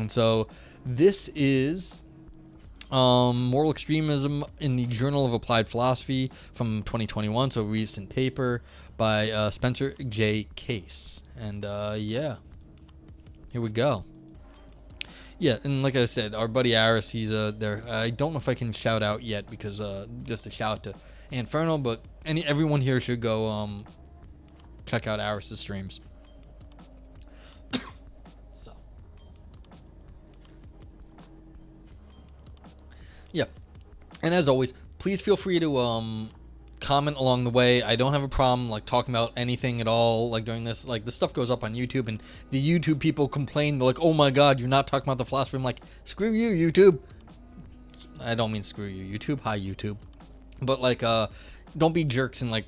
And so this is Moral Extremism in the Journal of Applied Philosophy from 2021, so a recent paper by Spencer J. Case. And yeah, here we go. Yeah, and like I said, our buddy Aris, he's there. I don't know if I can shout out yet because just a shout out to Inferno, but everyone here should go check out Aris's streams. So, yeah, and as always, please feel free to comment along the way. I don't have a problem like talking about anything at all like during this. Like, this stuff goes up on YouTube and the YouTube people complain. They're like, oh my god, you're not talking about the philosophy. I'm like, screw you, YouTube. I don't mean screw you, YouTube. Hi, YouTube. But like don't be jerks and like,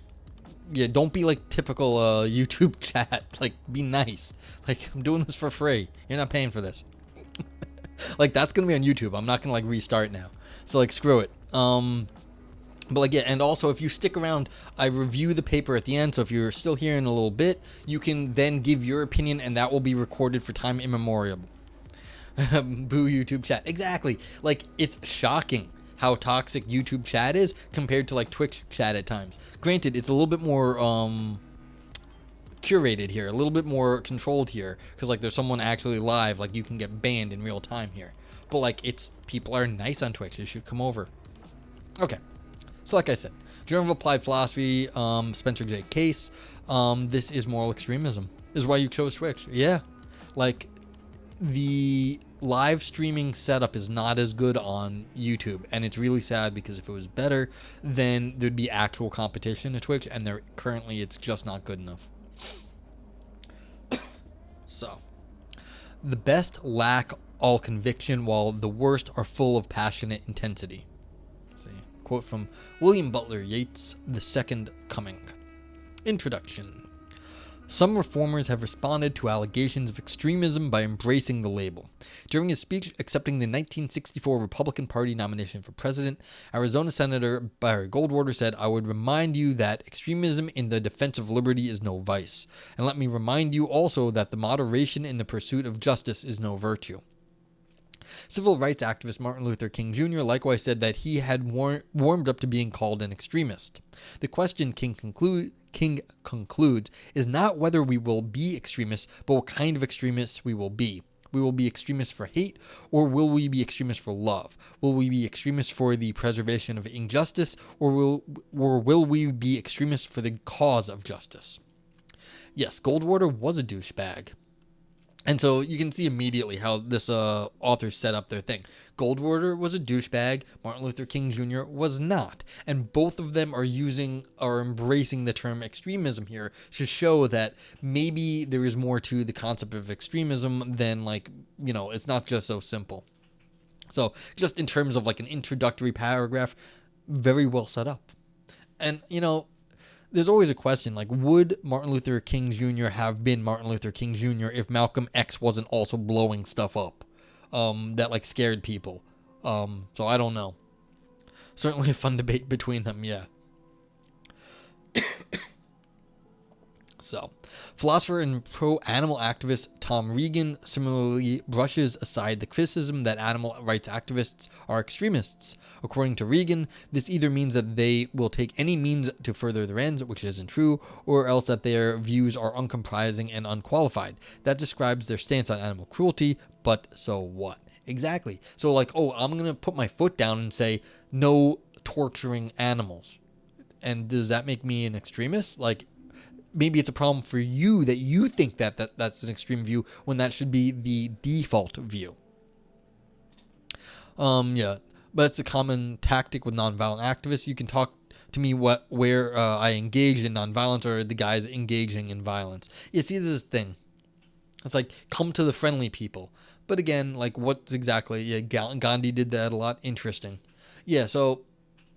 yeah, don't be like typical YouTube chat. Like, be nice. Like, I'm doing this for free. You're not paying for this. Like, that's gonna be on YouTube. I'm not gonna like restart now, so like, screw it. But like, yeah, and also if you stick around, I review the paper at the end, so if you're still here in a little bit, you can then give your opinion, and that will be recorded for time immemorial. Boo YouTube chat. Exactly. Like, it's shocking how toxic YouTube chat is compared to like Twitch chat at times. Granted, it's a little bit more curated here, a little bit more controlled here, because like there's someone actually live, like you can get banned in real time here. But like, it's, people are nice on Twitch. You should come over. Okay. So like I said, Journal of Applied Philosophy, Spencer J. Case. This is Moral Extremism. This is why you chose Twitch. Yeah. Like, the live streaming setup is not as good on YouTube. And it's really sad because if it was better, then there'd be actual competition to Twitch. And there currently, it's just not good enough. So, the best lack all conviction, while the worst are full of passionate intensity. See. Quote from William Butler Yeats, The Second Coming. Introduction. Some reformers have responded to allegations of extremism by embracing the label. During his speech accepting the 1964 Republican Party nomination for president, Arizona Senator Barry Goldwater said, "I would remind you that extremism in the defense of liberty is no vice. And let me remind you also that the moderation in the pursuit of justice is no virtue." Civil rights activist Martin Luther King Jr. likewise said that he had warmed up to being called an extremist. The question, King concludes, is not whether we will be extremists, but what kind of extremists we will be. We will be extremists for hate, or will we be extremists for love? Will we be extremists for the preservation of injustice, or will we be extremists for the cause of justice? Yes, Goldwater was a douchebag. And so you can see immediately how this author set up their thing. Goldwater was a douchebag. Martin Luther King Jr. was not. And both of them are embracing the term extremism here to show that maybe there is more to the concept of extremism than, like, you know, it's not just so simple. So just in terms of like an introductory paragraph, very well set up. And, you know, there's always a question, like, would Martin Luther King Jr. have been Martin Luther King Jr. if Malcolm X wasn't also blowing stuff up that, like, scared people? So I don't know. Certainly a fun debate between them, yeah. So, philosopher and pro-animal activist Tom Regan similarly brushes aside the criticism that animal rights activists are extremists. According to Regan, this either means that they will take any means to further their ends, which isn't true, or else that their views are uncomprising and unqualified. That describes their stance on animal cruelty, but so what? Exactly. So like, oh, I'm going to put my foot down and say, no torturing animals. And does that make me an extremist? Like, maybe it's a problem for you that you think that's an extreme view when that should be the default view. Yeah, but it's a common tactic with nonviolent activists. You can talk to me where I engage in nonviolence or the guys engaging in violence. You see this thing. It's like, come to the friendly people. But again, like, what's exactly? Yeah, Gandhi did that a lot. Interesting. Yeah, so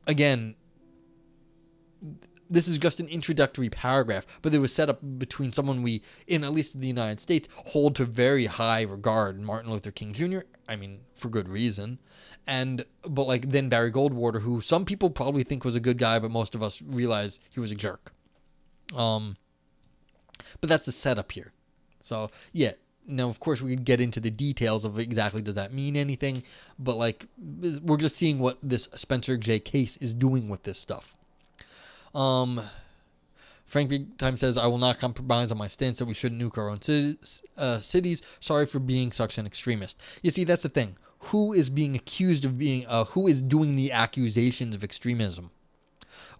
again, this is just an introductory paragraph, but it was set up between someone we, in at least in the United States, hold to very high regard, Martin Luther King Jr., I mean, for good reason, but like then Barry Goldwater, who some people probably think was a good guy, but most of us realize he was a jerk. But that's the setup here. So, yeah, Now, of course, we could get into the details of exactly does that mean anything, but like we're just seeing what this Spencer J. Case is doing with this stuff. Frank Big Time says, I will not compromise on my stance that we shouldn't nuke our own cities. Sorry for being such an extremist. You see, that's the thing. Who is being accused of being, who is doing the accusations of extremism?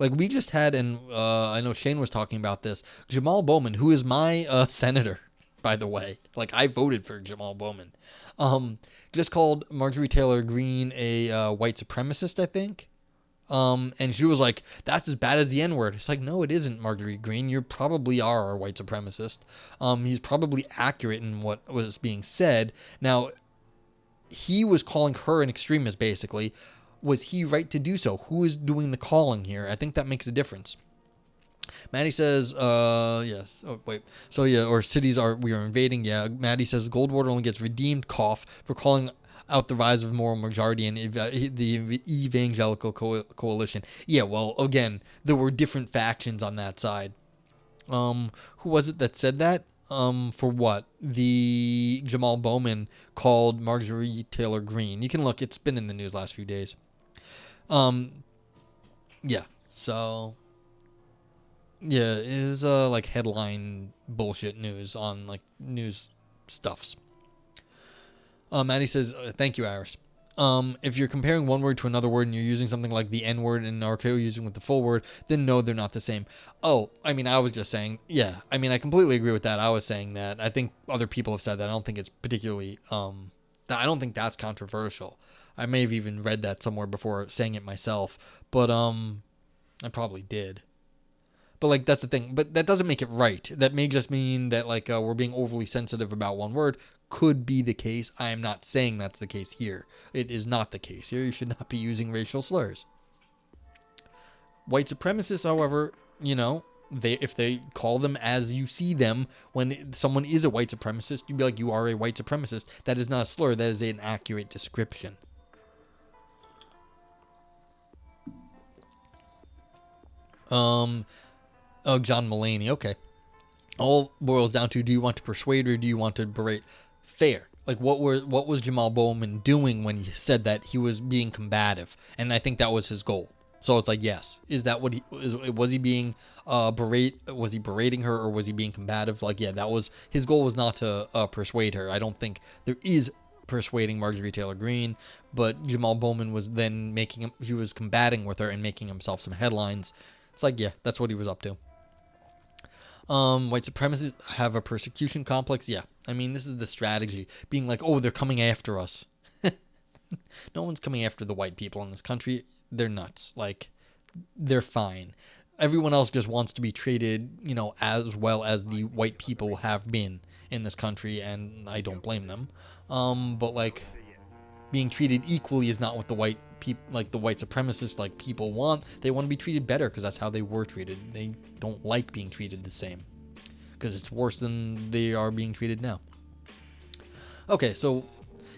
Like we just had, and I know Shane was talking about this, Jamal Bowman, who is my senator, by the way. Like I voted for Jamal Bowman. Just called Marjorie Taylor Greene a white supremacist, I think. And she was like, that's as bad as the N-word. It's like, no, it isn't, Marjorie Greene. You probably are a white supremacist. He's probably accurate in what was being said. Now, he was calling her an extremist, basically. Was he right to do so? Who is doing the calling here? I think that makes a difference. Maddie says, yes. Oh, wait. So, yeah, or cities we are invading. Yeah, Maddie says Goldwater only gets redeemed, cough, for calling out the rise of moral majority and the evangelical coalition. Yeah, well, again, there were different factions on that side. Who was it that said that? For what? The Jamal Bowman called Marjorie Taylor Greene. You can look, it's been in the news last few days. Yeah, so yeah, it is like headline bullshit news on like news stuffs. Maddie says, thank you, Iris. If you're comparing one word to another word and you're using something like the N word and RKO using with the full word, then no, they're not the same. Oh, I mean, I was just saying, yeah, I mean, I completely agree with that. I was saying that. I think other people have said that. I don't think it's particularly, I don't think that's controversial. I may have even read that somewhere before saying it myself, but I probably did. But like that's the thing. But that doesn't make it right. That may just mean that like we're being overly sensitive about one word. Could be the case. I am not saying that's the case here. It is not the case here. You should not be using racial slurs. White supremacists, however, you know, if they call them as you see them, when someone is a white supremacist, you'd be like, you are a white supremacist. That is not a slur. That is an accurate description. Oh, John Mulaney. Okay. All boils down to, do you want to persuade or do you want to berate? Fair. Like, what was Jamal Bowman doing when he said that he was being combative? And I think that was his goal. So it's like, yes. Is that what was he being was he berating her, or was he being combative? Like, yeah, that was his goal, was not to persuade her. I don't think there is persuading Marjorie Taylor Greene, but Jamal Bowman was then he was combating with her and making himself some headlines. It's like, yeah, that's what he was up to. White supremacists have a persecution complex. Yeah. I mean, this is the strategy. Being like, oh, they're coming after us. No one's coming after the white people in this country. They're nuts. Like, they're fine. Everyone else just wants to be treated, you know, as well as the white people have been in this country, and I don't blame them. But like, being treated equally is not what the white people, like the white supremacists, like people want. They want to be treated better because that's how they were treated. They don't like being treated the same because it's worse than they are being treated now. Okay, so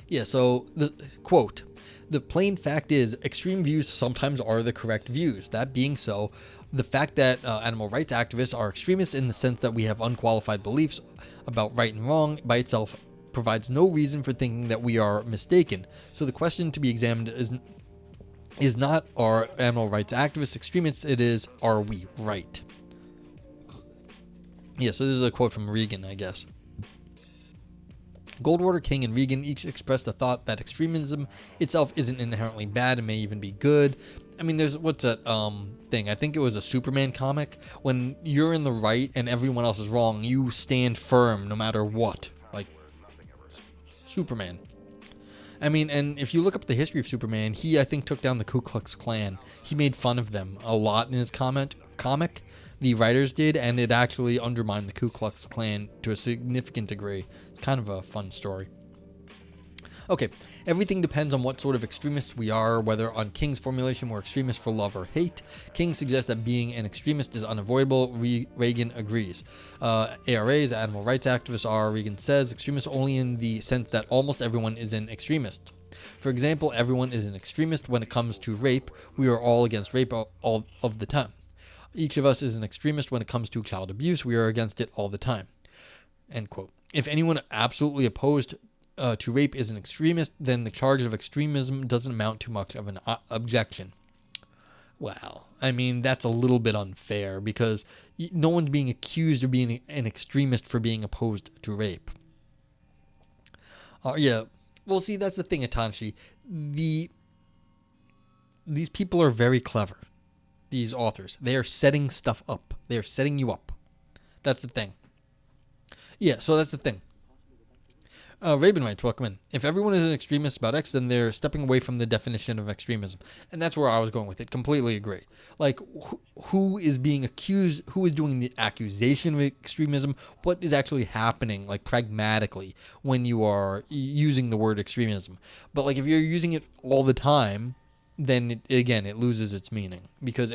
yeah, so the quote, the plain fact is extreme views sometimes are the correct views. That being so, the fact that animal rights activists are extremists in the sense that we have unqualified beliefs about right and wrong by itself provides no reason for thinking that we are mistaken. So the question to be examined is not, are animal rights activists extremists? It is, are we right? Yeah, so this is a quote from Reagan, I guess. Goldwater, King, and Reagan each expressed the thought that extremism itself isn't inherently bad and may even be good. I mean, there's, what's that thing? I think it was a Superman comic. When you're in the right and everyone else is wrong, you stand firm no matter what. Like, Superman. I mean, and if you look up the history of Superman, he, I think, took down the Ku Klux Klan. He made fun of them a lot in his comic. The writers did, and it actually undermined the Ku Klux Klan to a significant degree. It's kind of a fun story. Okay, everything depends on what sort of extremists we are, whether on King's formulation we're extremists for love or hate. King suggests that being an extremist is unavoidable. Reagan agrees. ARAs, animal rights activists, are, Reagan says, extremists only in the sense that almost everyone is an extremist. For example, everyone is an extremist when it comes to rape. We are all against rape all of the time. Each of us is an extremist when it comes to child abuse. We are against it all the time. End quote. If anyone absolutely opposed to rape is an extremist, then the charge of extremism doesn't amount to much of an objection. Wow. I mean, that's a little bit unfair because no one's being accused of being an extremist for being opposed to rape. Yeah. Well, see, that's the thing, Atanshi. These people are very clever. These authors. They are setting stuff up. They are setting you up. That's the thing. Yeah, so that's the thing. Raven writes, welcome in. If everyone is an extremist about X, then they're stepping away from the definition of extremism. And that's where I was going with it. Completely agree. Like, who is being accused? Who is doing the accusation of extremism? What is actually happening, like, pragmatically, when you are using the word extremism? But, like, if you're using it all the time, then it loses its meaning because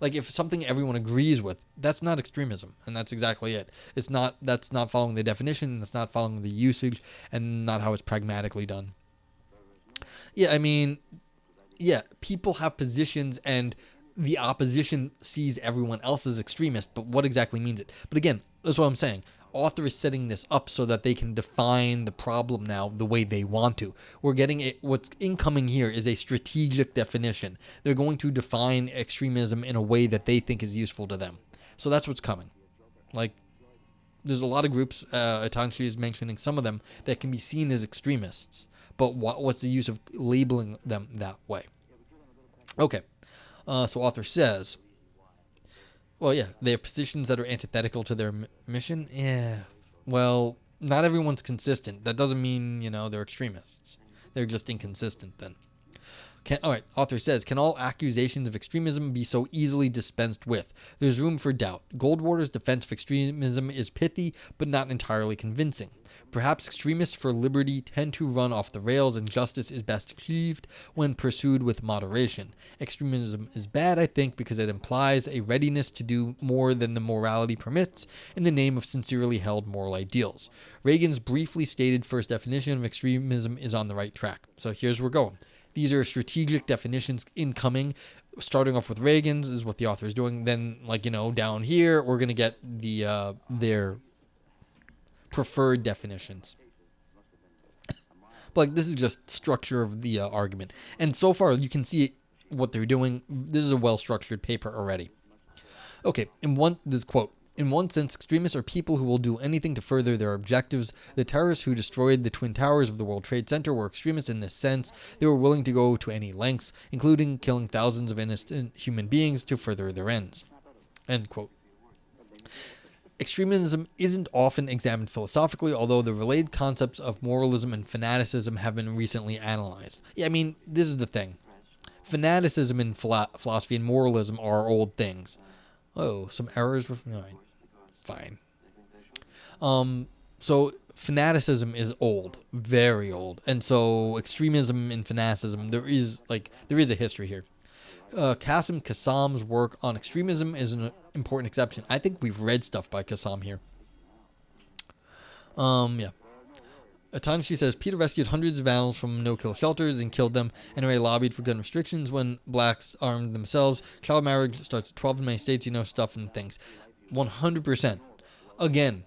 like if something everyone agrees with, that's not extremism, and that's exactly it. That's not following the definition, that's not following the usage, and not how it's pragmatically done. Yeah, I mean, yeah, people have positions and the opposition sees everyone else as extremist, but what exactly means it? But again, that's what I'm saying. Author is setting this up so that they can define the problem now the way they want to. We're getting it. What's incoming here is a strategic definition. They're going to define extremism in a way that they think is useful to them. So that's what's coming. Like, there's a lot of groups, Atanshi is mentioning some of them, that can be seen as extremists. But what's the use of labeling them that way? Okay. So author says, well, yeah, they have positions that are antithetical to their mission. Yeah. Well, not everyone's consistent. That doesn't mean, they're extremists. They're just inconsistent then. All right, author says, can all accusations of extremism be so easily dispensed with? There's room for doubt. Goldwater's defense of extremism is pithy, but not entirely convincing. Perhaps extremists for liberty tend to run off the rails and justice is best achieved when pursued with moderation. Extremism is bad, I think, because it implies a readiness to do more than the morality permits in the name of sincerely held moral ideals. Reagan's briefly stated first definition of extremism is on the right track. So here's where we're going. These are strategic definitions incoming. Starting off with Reagan's is what the author is doing. Then, down here, we're going to get their preferred definitions. But this is just structure of the argument. And so far, you can see what they're doing. This is a well-structured paper already. Okay, this quote. In one sense, extremists are people who will do anything to further their objectives. The terrorists who destroyed the Twin Towers of the World Trade Center were extremists in this sense. They were willing to go to any lengths, including killing thousands of innocent human beings to further their ends. End quote. Extremism isn't often examined philosophically, although the related concepts of moralism and fanaticism have been recently analyzed. Yeah, I mean, this is the thing. Fanaticism in philosophy and moralism are old things. Oh, some errors with... All right, fine. So fanaticism is old, very old. And so extremism and fanaticism, there is a history here. Qasim Qassam's work on extremism is an important exception. I think we've read stuff by Qassam here. Yeah. Atanshi says, Peter rescued hundreds of animals from no-kill shelters and killed them. NRA lobbied for gun restrictions when blacks armed themselves. Child marriage starts at 12 in many states, stuff and things. 100%. Again,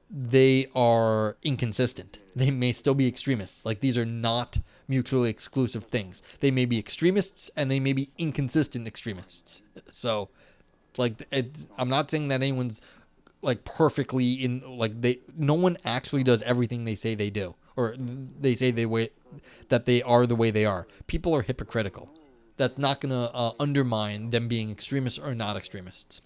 they are inconsistent. They may still be extremists. Like, these are not mutually exclusive things. They may be extremists and they may be inconsistent extremists. So, I'm not saying that anyone's perfectly in, no one actually does everything they say they do, or they say that they are the way they are. People are hypocritical. That's not going to undermine them being extremists or not extremists.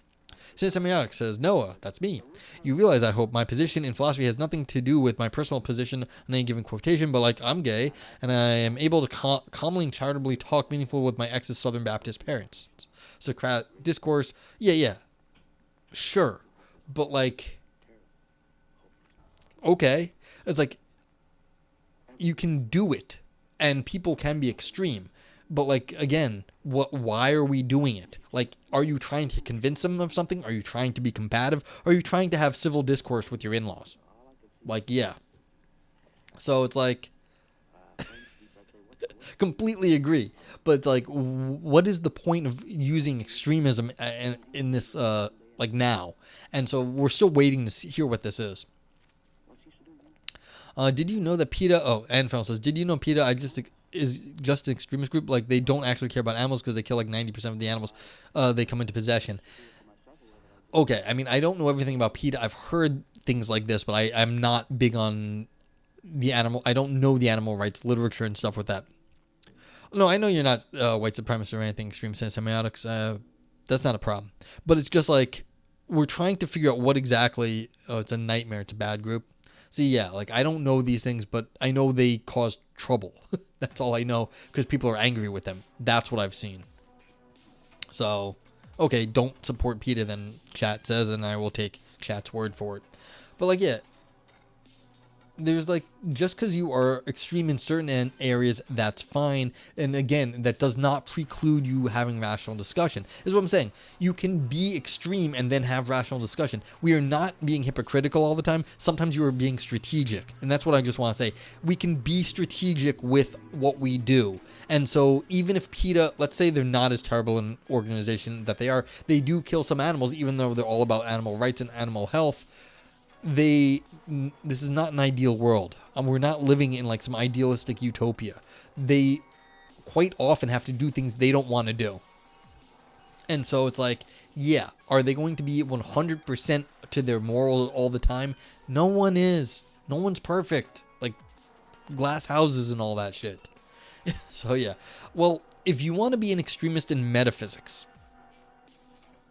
Semiotic says, Noah, that's me. You realize, I hope, my position in philosophy has nothing to do with my personal position in any given quotation, but I'm gay, and I am able to calmly and charitably talk meaningfully with my ex's Southern Baptist parents. Socratic discourse, yeah, sure. But okay. It's you can do it and people can be extreme. But again, why are we doing it? Are you trying to convince them of something? Are you trying to be combative? Are you trying to have civil discourse with your in-laws? Yeah. So it's completely agree. But what is the point of using extremism in this, now? And so we're still waiting to hear what this is. Did you know that PETA? Oh, and Fel says, did you know PETA? Is just an extremist group. Like they don't actually care about animals because they kill like 90% of the animals they come into possession. Okay, I mean I don't know everything about PETA. I've heard things like this, but I'm not big on the animal. I don't know the animal rights literature and stuff with that. No, I know you're not white supremacist or anything, extreme semiotics. That's not a problem. But it's just like we're trying to figure out what exactly. Oh, it's a nightmare. It's a bad group. See, yeah, like I don't know these things, but I know they cause trouble. That's all I know because people are angry with them. That's what I've seen. So, okay, don't support PETA then, chat says, and I will take chat's word for it. But like, yeah, there's like just because you are extreme in certain areas, that's fine. And again, that does not preclude you having rational discussion. Is what I'm saying. You can be extreme and then have rational discussion. We are not being hypocritical all the time. Sometimes you are being strategic, and that's what I just want to say. We can be strategic with what we do. And so even if PETA, let's say they're not as terrible an organization that they are, they do kill some animals, even though they're all about animal rights and animal health. This is not an ideal world. We're not living in like some idealistic utopia. They quite often have to do things they don't want to do. And so it's like, yeah, are they going to be 100% to their morals all the time? No one is. No one's perfect. Like glass houses and all that shit. So yeah. Well, if you want to be an extremist in metaphysics,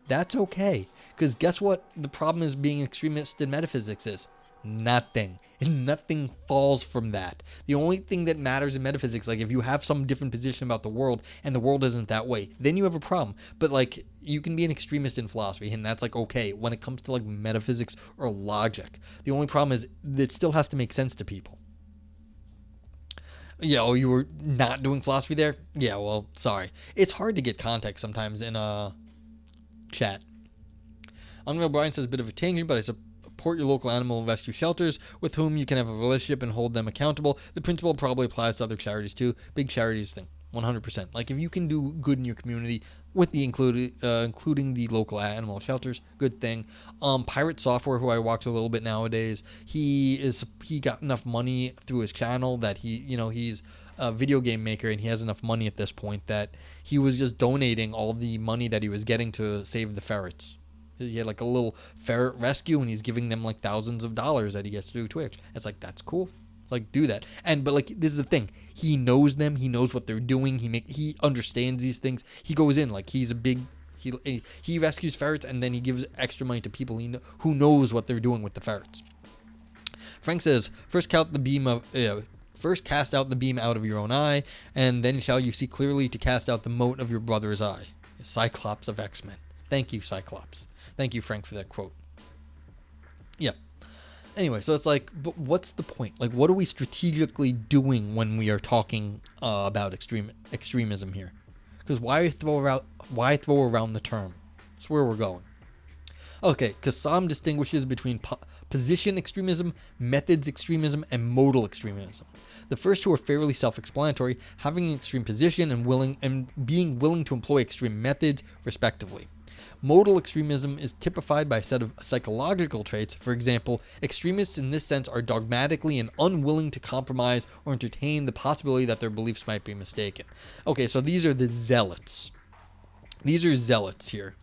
that's okay. Because guess what the problem is being an extremist in metaphysics is? Nothing. And nothing falls from that. The only thing that matters in metaphysics, like if you have some different position about the world and the world isn't that way, then you have a problem. But like you can be an extremist in philosophy and that's like okay when it comes to like metaphysics or logic. The only problem is it still has to make sense to people. Yeah, oh, you were not doing philosophy there? Yeah, well, sorry. It's hard to get context sometimes in a chat. Unreal Brian says, a bit of a tangent, but I support your local animal rescue shelters with whom you can have a relationship and hold them accountable. The principle probably applies to other charities too. Big charities thing, 100%. Like if you can do good in your community with the including the local animal shelters, good thing. Pirate Software, who I watch a little bit nowadays, he got enough money through his channel that he's a video game maker and he has enough money at this point that he was just donating all the money that he was getting to save the ferrets. He had like a little ferret rescue and he's giving them like thousands of dollars that he gets through Twitch. It's like, that's cool. Like, do that. But like, this is the thing. He knows them. He knows what they're doing. He understands these things. He goes in like he's a big, he rescues ferrets and then he gives extra money to people who knows what they're doing with the ferrets. Frank says, first cast out the beam out of your own eye, and then shall you see clearly to cast out the mote of your brother's eye. Cyclops of X-Men. Thank you, Cyclops. Thank you, Frank, for that quote. Yeah. Anyway, so it's like, but what's the point? Like, what are we strategically doing when we are talking about extremism here? Because why throw around the term? That's where we're going. Okay, Kassam distinguishes between position extremism, methods extremism, and modal extremism. The first two are fairly self-explanatory, having an extreme position and being willing to employ extreme methods, respectively. Modal extremism is typified by a set of psychological traits. For example, extremists in this sense are dogmatically and unwilling to compromise or entertain the possibility that their beliefs might be mistaken. Okay, so these are the zealots. These are zealots here.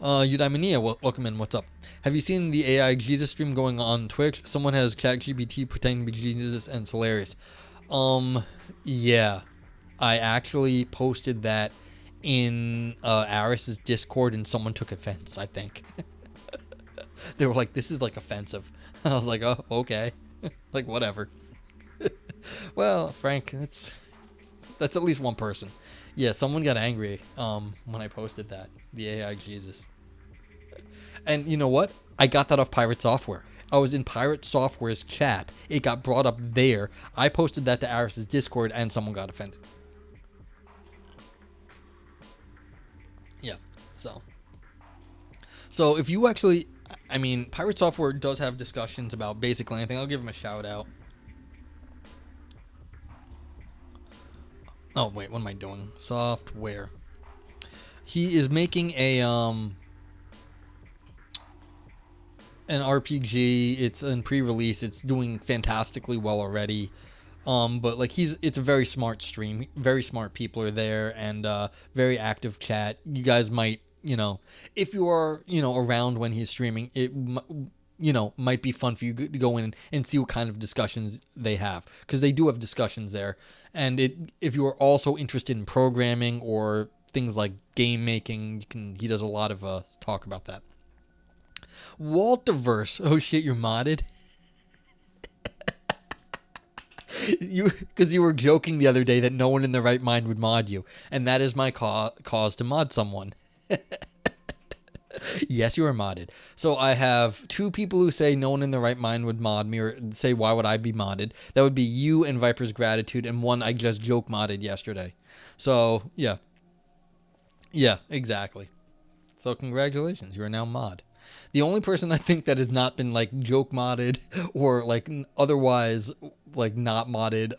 Eudaimonia, welcome in. What's up? Have you seen the AI Jesus stream going on Twitch? Someone has ChatGPT pretending to be Jesus and it's hilarious. Yeah. I actually posted that in Aris's Discord and someone took offense, I think. They were like, this is like offensive. I was like, oh, okay. Like, whatever. Well, Frank, that's at least one person. Yeah, someone got angry when I posted that. The AI Jesus. And you know what? I got that off Pirate Software. I was in Pirate Software's chat. It got brought up there. I posted that to Aris's Discord and someone got offended. Yeah, so if you actually, I mean, Pirate Software does have discussions about basically anything. I'll give him a shout out. Oh, wait, what am I doing? Software. He is making a an RPG. It's in pre-release. It's doing fantastically well already. But like it's a very smart stream. Very smart people are there, and very active chat. You guys might, if you are, around when he's streaming, might be fun for you to go in and see what kind of discussions they have, because they do have discussions there. And if you are also interested in programming or things like game making, he does a lot of talk about that. Walterverse. Oh shit, you're modded. Because you were joking the other day that no one in their right mind would mod you, and that is my cause to mod someone. Yes, you are modded. So I have two people who say no one in their right mind would mod me, or say why would I be modded. That would be you and Viper's Gratitude, and one I just joke modded yesterday. So yeah, exactly. So congratulations, you are now mod. The only person I think that has not been like joke modded or like otherwise like not modded,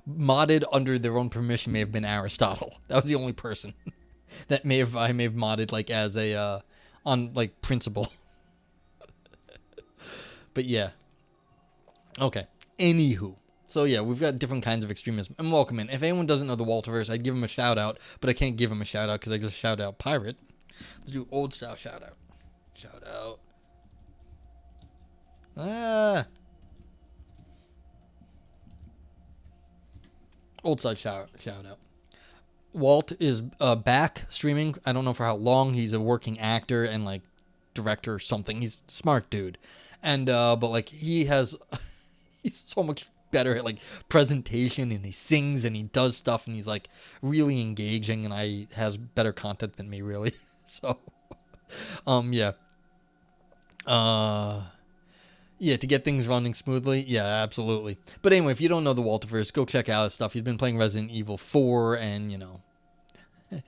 modded under their own permission may have been Aristotle. That was the only person that I may have modded like as a on like principle. But yeah. Okay. Anywho. So yeah, we've got different kinds of extremism. And welcome in. If anyone doesn't know the Walterverse, I'd give him a shout out, but I can't give him a shout out because I just shout out Pirate. Let's do old style shout out. Shout out. Old style shout out. Walt is back streaming. I don't know for how long. He's a working actor and like director or something. He's a smart dude. And but like he has he's so much better at like presentation, and he sings and he does stuff, and he's like really engaging, and has better content than me really. So yeah. Yeah, to get things running smoothly. Yeah, absolutely. But anyway, if you don't know the Walterverse, go check out his stuff. He's been playing Resident Evil 4, and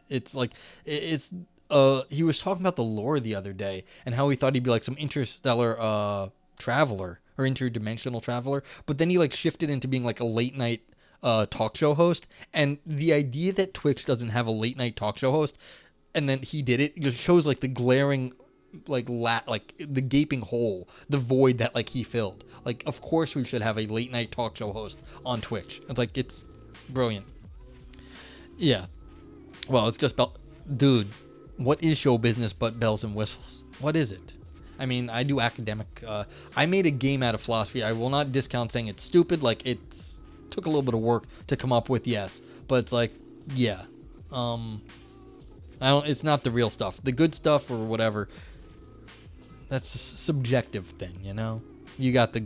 it's like he was talking about the lore the other day and how he thought he'd be like some interstellar traveler or interdimensional traveler, but then he like shifted into being like a late night talk show host. And the idea that Twitch doesn't have a late night talk show host, and then he did it, just shows like the glaring like the gaping hole, the void that like he filled. Like, of course we should have a late night talk show host on Twitch. It's like, it's brilliant. Yeah. Well, it's just dude, what is show business but bells and whistles? What is it? I mean, I do academic. I made a game out of philosophy. I will not discount saying it's stupid. Like, it's took a little bit of work to come up with, yes, but it's like, yeah, it's not the real stuff. The good stuff or whatever, that's a subjective thing, You got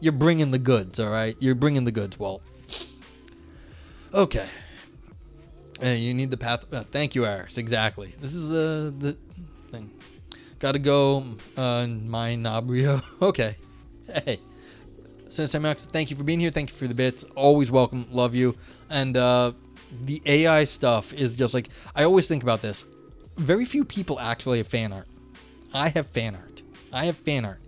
you're bringing the goods, all right? You're bringing the goods, Walt. Okay. You need the path. Thank you, Aris. Exactly. This is the thing. Gotta go, my Nabrio. Okay. Hey. Sensei Max, thank you for being here. Thank you for the bits. Always welcome. Love you. And the AI stuff is just like, I always think about this. Very few people actually have fan art. I have fan art.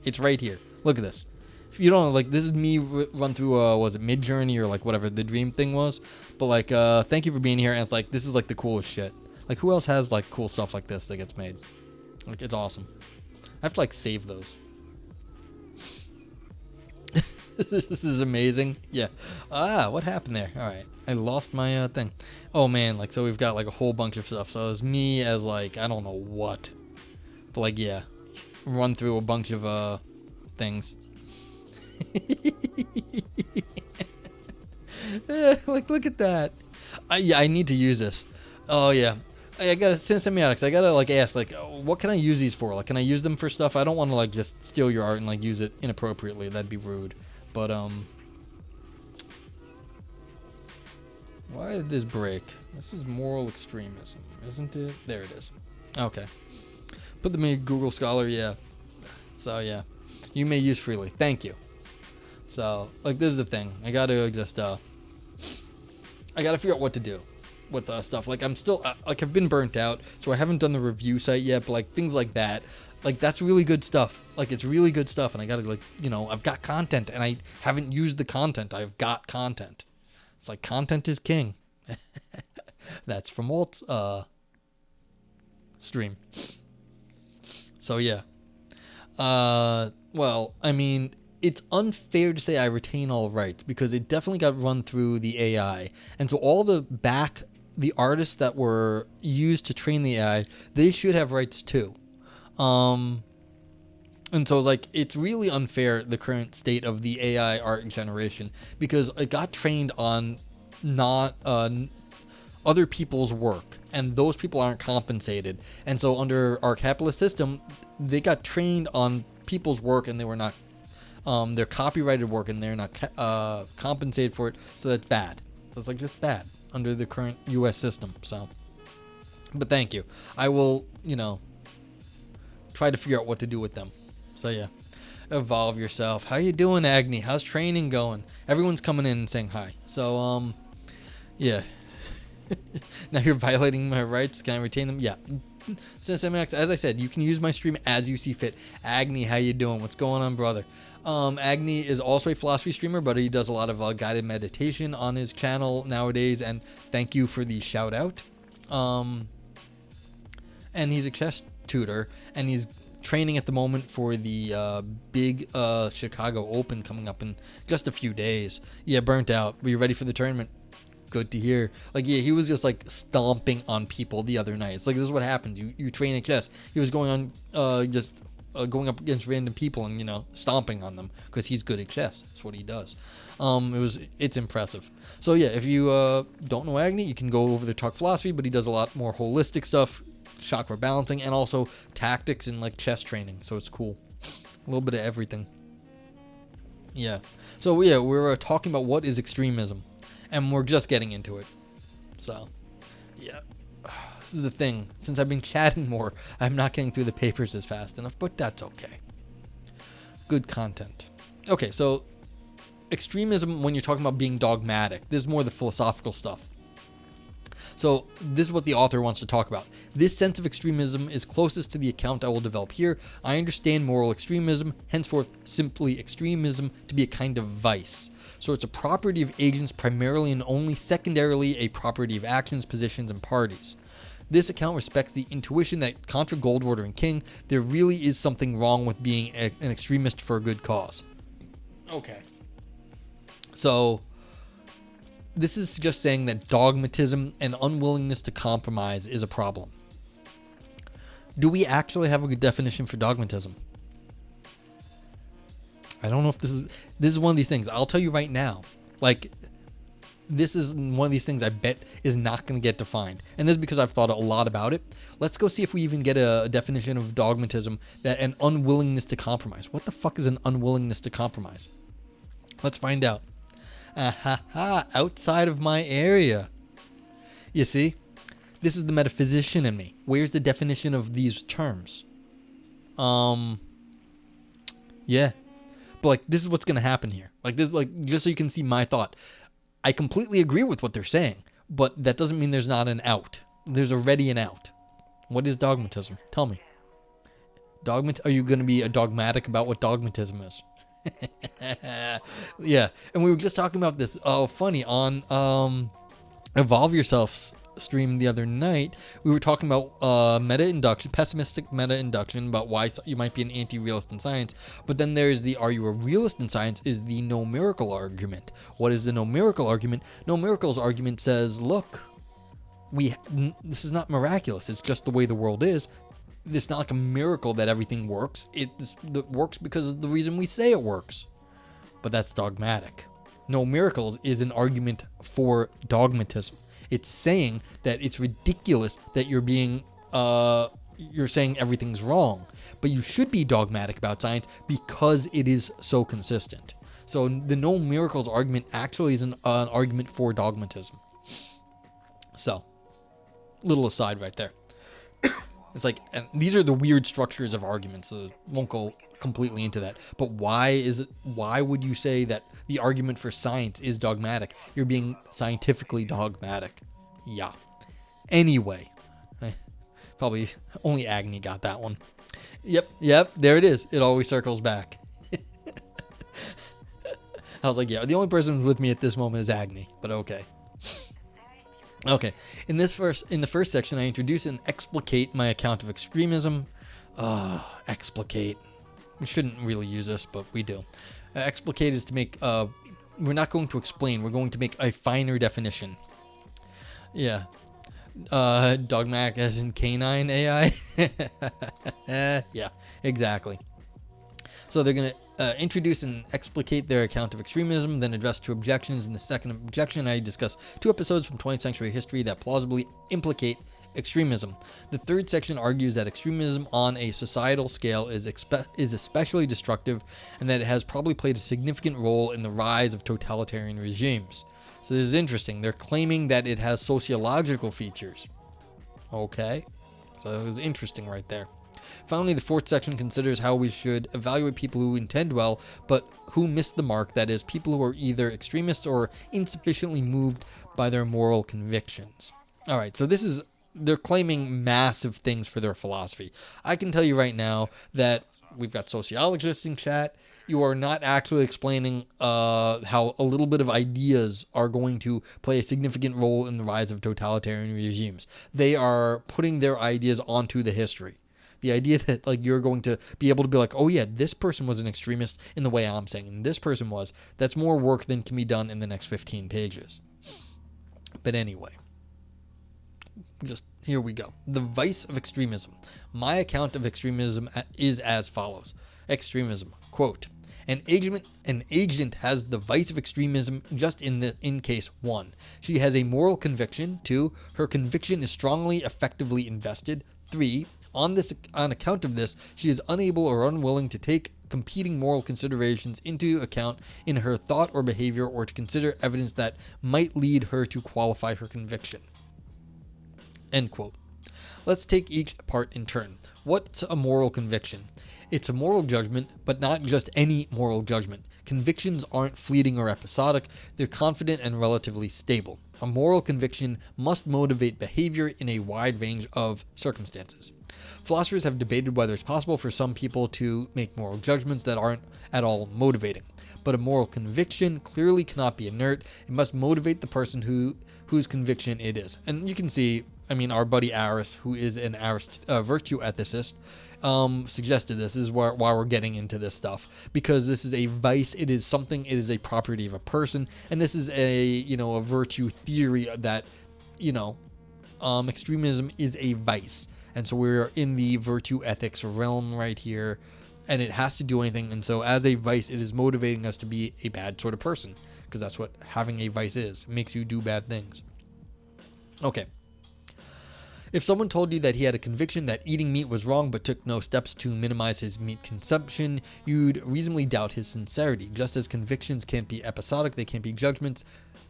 It's right here. Look at this. If you don't know, like, this is me run through, was it Midjourney or like whatever the dream thing was? But like, thank you for being here. And it's like, this is like the coolest shit. Like, who else has like cool stuff like this that gets made? Like, it's awesome. I have to like save those. This is amazing. Yeah. What happened there? All right. I lost my thing. Oh man, like, so we've got like a whole bunch of stuff. So it was me as like, I don't know what. But like, yeah. Run through a bunch of things. Like, look at that. I need to use this. Oh yeah. I gotta send semiotics. I gotta like ask, like, what can I use these for? Like, can I use them for stuff? I don't want to like just steal your art and like use it inappropriately. That'd be rude. But why did this break? This is moral extremism, isn't it? There it is. Okay. Put them in Google Scholar, yeah. So yeah, you may use freely. Thank you. So like, this is the thing. I gotta just I gotta figure out what to do with stuff. Like, I'm still like, I've been burnt out, so I haven't done the review site yet. But like, things like that, like, that's really good stuff. Like, it's really good stuff, and I gotta like, I've got content, and I haven't used the content. I've got content. It's like, content is king. That's from Walt's stream. So yeah. Well, I mean, it's unfair to say I retain all rights because it definitely got run through the AI. And so all the artists that were used to train the AI, they should have rights too. And so, like, it's really unfair, the current state of the AI art generation, because it got trained on not other people's work, and those people aren't compensated. And so under our capitalist system, they got trained on people's work, and they were not their copyrighted work, and they're not compensated for it. So that's bad. So it's like just bad under the current U.S. system. So, but thank you. I will, try to figure out what to do with them. So yeah, evolve yourself. How you doing, Agni? How's training going? Everyone's coming in and saying hi. So yeah. Now you're violating my rights. Can I retain them? Yeah. Since MX, as I said, you can use my stream as you see fit. Agni, how you doing? What's going on, brother? Agni is also a philosophy streamer, but he does a lot of guided meditation on his channel nowadays. And thank you for the shout out. And he's a chess tutor, and he's training at the moment for the big Chicago Open coming up in just a few days. Yeah, burnt out. Were you ready for the tournament? Good to hear. Like, yeah, he was just like stomping on people the other night. It's like, this is what happens. You train at chess. He was going on going up against random people and stomping on them because he's good at chess. That's what he does. It's impressive. So yeah, if you don't know Agni, you can go over there, talk philosophy, but he does a lot more holistic stuff, chakra balancing, and also tactics and like chess training. So it's cool. A little bit of everything. Yeah. So yeah, we're talking about what is extremism. And we're just getting into it. So, yeah. This is the thing. Since I've been chatting more, I'm not getting through the papers as fast enough, but that's okay. Good content. Okay, so extremism, when you're talking about being dogmatic, this is more the philosophical stuff. So this is what the author wants to talk about. This sense of extremism is closest to the account I will develop here. I understand moral extremism, henceforth simply extremism, to be a kind of vice. So it's a property of agents primarily and only secondarily a property of actions, positions, and parties. This account respects the intuition that contra Goldwater and King, there really is something wrong with being an extremist for a good cause. Okay. So this is just saying that dogmatism and unwillingness to compromise is a problem. Do we actually have a good definition for dogmatism? I don't know if this is one of these things. I'll tell you right now. Like, this is one of these things I bet is not going to get defined. And this is because I've thought a lot about it. Let's go see if we even get a definition of dogmatism, that an unwillingness to compromise. What the fuck is an unwillingness to compromise? Let's find out. Outside of my area. You see? This is the metaphysician in me. Where's the definition of these terms? Yeah. But like, this is what's going to happen here. Like, this, like, just so you can see my thought. I completely agree with what they're saying, but that doesn't mean there's not an out. There's already an out. What is dogmatism? Tell me. Are you going to be a dogmatic about what dogmatism is? Yeah. And we were just talking about this. Oh, funny. On Evolve Yourself stream the other night, we were talking about meta-induction, pessimistic meta-induction, about why you might be an anti-realist in science. But then there's the are you a realist in science is the no miracle argument. What is the no miracle argument? No miracles argument says, look, this is not miraculous. It's just the way the world is. It's not like a miracle that everything works. It works because of the reason we say it works. But that's dogmatic. No miracles is an argument for dogmatism. It's saying that it's ridiculous that you're saying everything's wrong, but you should be dogmatic about science because it is so consistent. So the no miracles argument actually is an argument for dogmatism. So, little aside right there. It's like, and these are the weird structures of arguments, so won't go completely into that. But why would you say that the argument for science is dogmatic? You're being scientifically dogmatic. Yeah. Anyway, probably only Agni got that one. Yep, there it is. It always circles back. I was like, yeah, the only person who's with me at this moment is Agni, but okay. Okay, in the first section, I introduce and explicate my account of extremism. Explicate. We shouldn't really use this, but we do. Explicate is to make, we're not going to explain, we're going to make a finer definition. Yeah. Dogmatic as in canine AI? Yeah, exactly. So they're going to introduce and explicate their account of extremism, then address two objections. In the second objection, I discuss two episodes from 20th century history that plausibly implicate extremism. The third section argues that extremism on a societal scale is especially destructive, and that it has probably played a significant role in the rise of totalitarian regimes. So this is interesting. They're claiming that it has sociological features. Okay. So it was interesting right there. Finally, the fourth section considers how we should evaluate people who intend well, but who miss the mark, that is, people who are either extremists or insufficiently moved by their moral convictions. All right, so they're claiming massive things for their philosophy. I can tell you right now that we've got sociologists in chat. You are not actually explaining how a little bit of ideas are going to play a significant role in the rise of totalitarian regimes. They are putting their ideas onto the history. The idea that like you're going to be able to be like, oh yeah, this person was an extremist in the way I'm saying, and this person was, that's more work than can be done in the next 15 pages. But anyway, just here we go. The vice of extremism. My account of extremism is as follows. Extremism, quote, An agent has the vice of extremism just in case 1. She has a moral conviction. 2. Her conviction is strongly, effectively invested. 3. On account of this, she is unable or unwilling to take competing moral considerations into account in her thought or behavior, or to consider evidence that might lead her to qualify her conviction. End quote. Let's take each part in turn. What's a moral conviction? It's a moral judgment, but not just any moral judgment. Convictions aren't fleeting or episodic, they're confident and relatively stable. A moral conviction must motivate behavior in a wide range of circumstances. Philosophers have debated whether it's possible for some people to make moral judgments that aren't at all motivating. But a moral conviction clearly cannot be inert. It must motivate the person whose conviction it is. And you can see, I mean, our buddy Aris, who is an virtue ethicist, suggested this. This is why we're getting into this stuff, because this is a vice. It is something. It is a property of a person, and this is a virtue theory that extremism is a vice, and so we're in the virtue ethics realm right here, and it has to do anything. And so as a vice, it is motivating us to be a bad sort of person, because that's what having a vice is. It makes you do bad things. Okay. If someone told you that he had a conviction that eating meat was wrong but took no steps to minimize his meat consumption, you'd reasonably doubt his sincerity. Just as convictions can't be episodic, they can't be judgments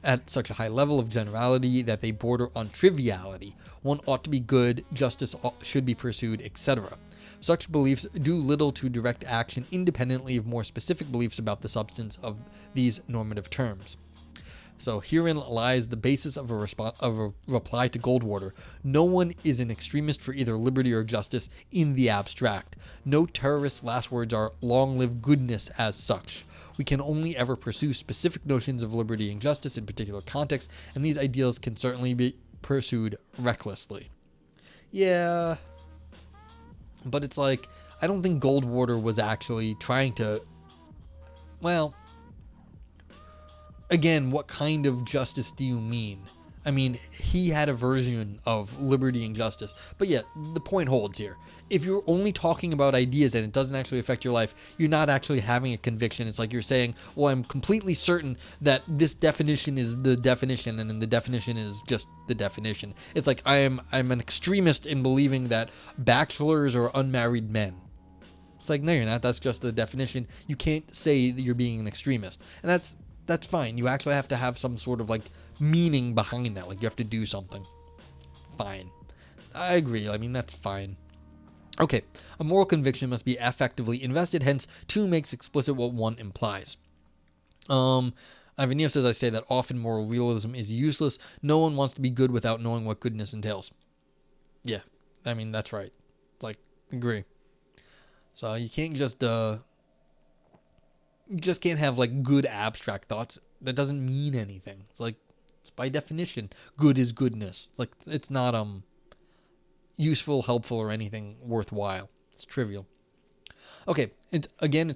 at such a high level of generality that they border on triviality. One ought to be good, justice should be pursued, etc. Such beliefs do little to direct action independently of more specific beliefs about the substance of these normative terms. So herein lies the basis of a reply to Goldwater. No one is an extremist for either liberty or justice in the abstract. No terrorist's last words are "long live goodness" as such. We can only ever pursue specific notions of liberty and justice in particular contexts, and these ideals can certainly be pursued recklessly. Yeah, but it's like, I don't think Goldwater was actually trying to, well, again, what kind of justice do you mean? I mean, he had a version of liberty and justice. But yeah, the point holds here. If you're only talking about ideas and it doesn't actually affect your life, you're not actually having a conviction. It's like you're saying, well, I'm completely certain that this definition is the definition, and then the definition is just the definition. It's like I'm an extremist in believing that bachelors are unmarried men. It's like, no, you're not. That's just the definition. You can't say that you're being an extremist. And that's fine. You actually have to have some sort of like meaning behind that. Like you have to do something. Fine. I agree. I mean, that's fine. Okay. A moral conviction must be affectively invested. Hence, 2 makes explicit what 1 implies. Ivanilov says, I say that often moral realism is useless. No one wants to be good without knowing what goodness entails. Yeah. I mean, that's right. Like, agree. So you can't just, you just can't have like good abstract thoughts. That doesn't mean anything. It's like, by definition, good is goodness. It's like, it's not useful, helpful, or anything worthwhile. It's trivial. Okay, it's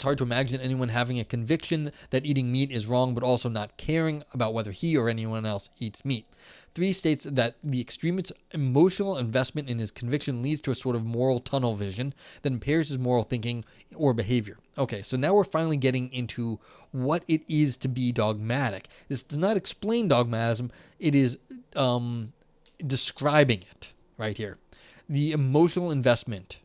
hard to imagine anyone having a conviction that eating meat is wrong, but also not caring about whether he or anyone else eats meat. 3 states that the extremist's emotional investment in his conviction leads to a sort of moral tunnel vision that impairs his moral thinking or behavior. Okay, so now we're finally getting into what it is to be dogmatic. This does not explain dogmatism, it is describing it right here. The emotional investment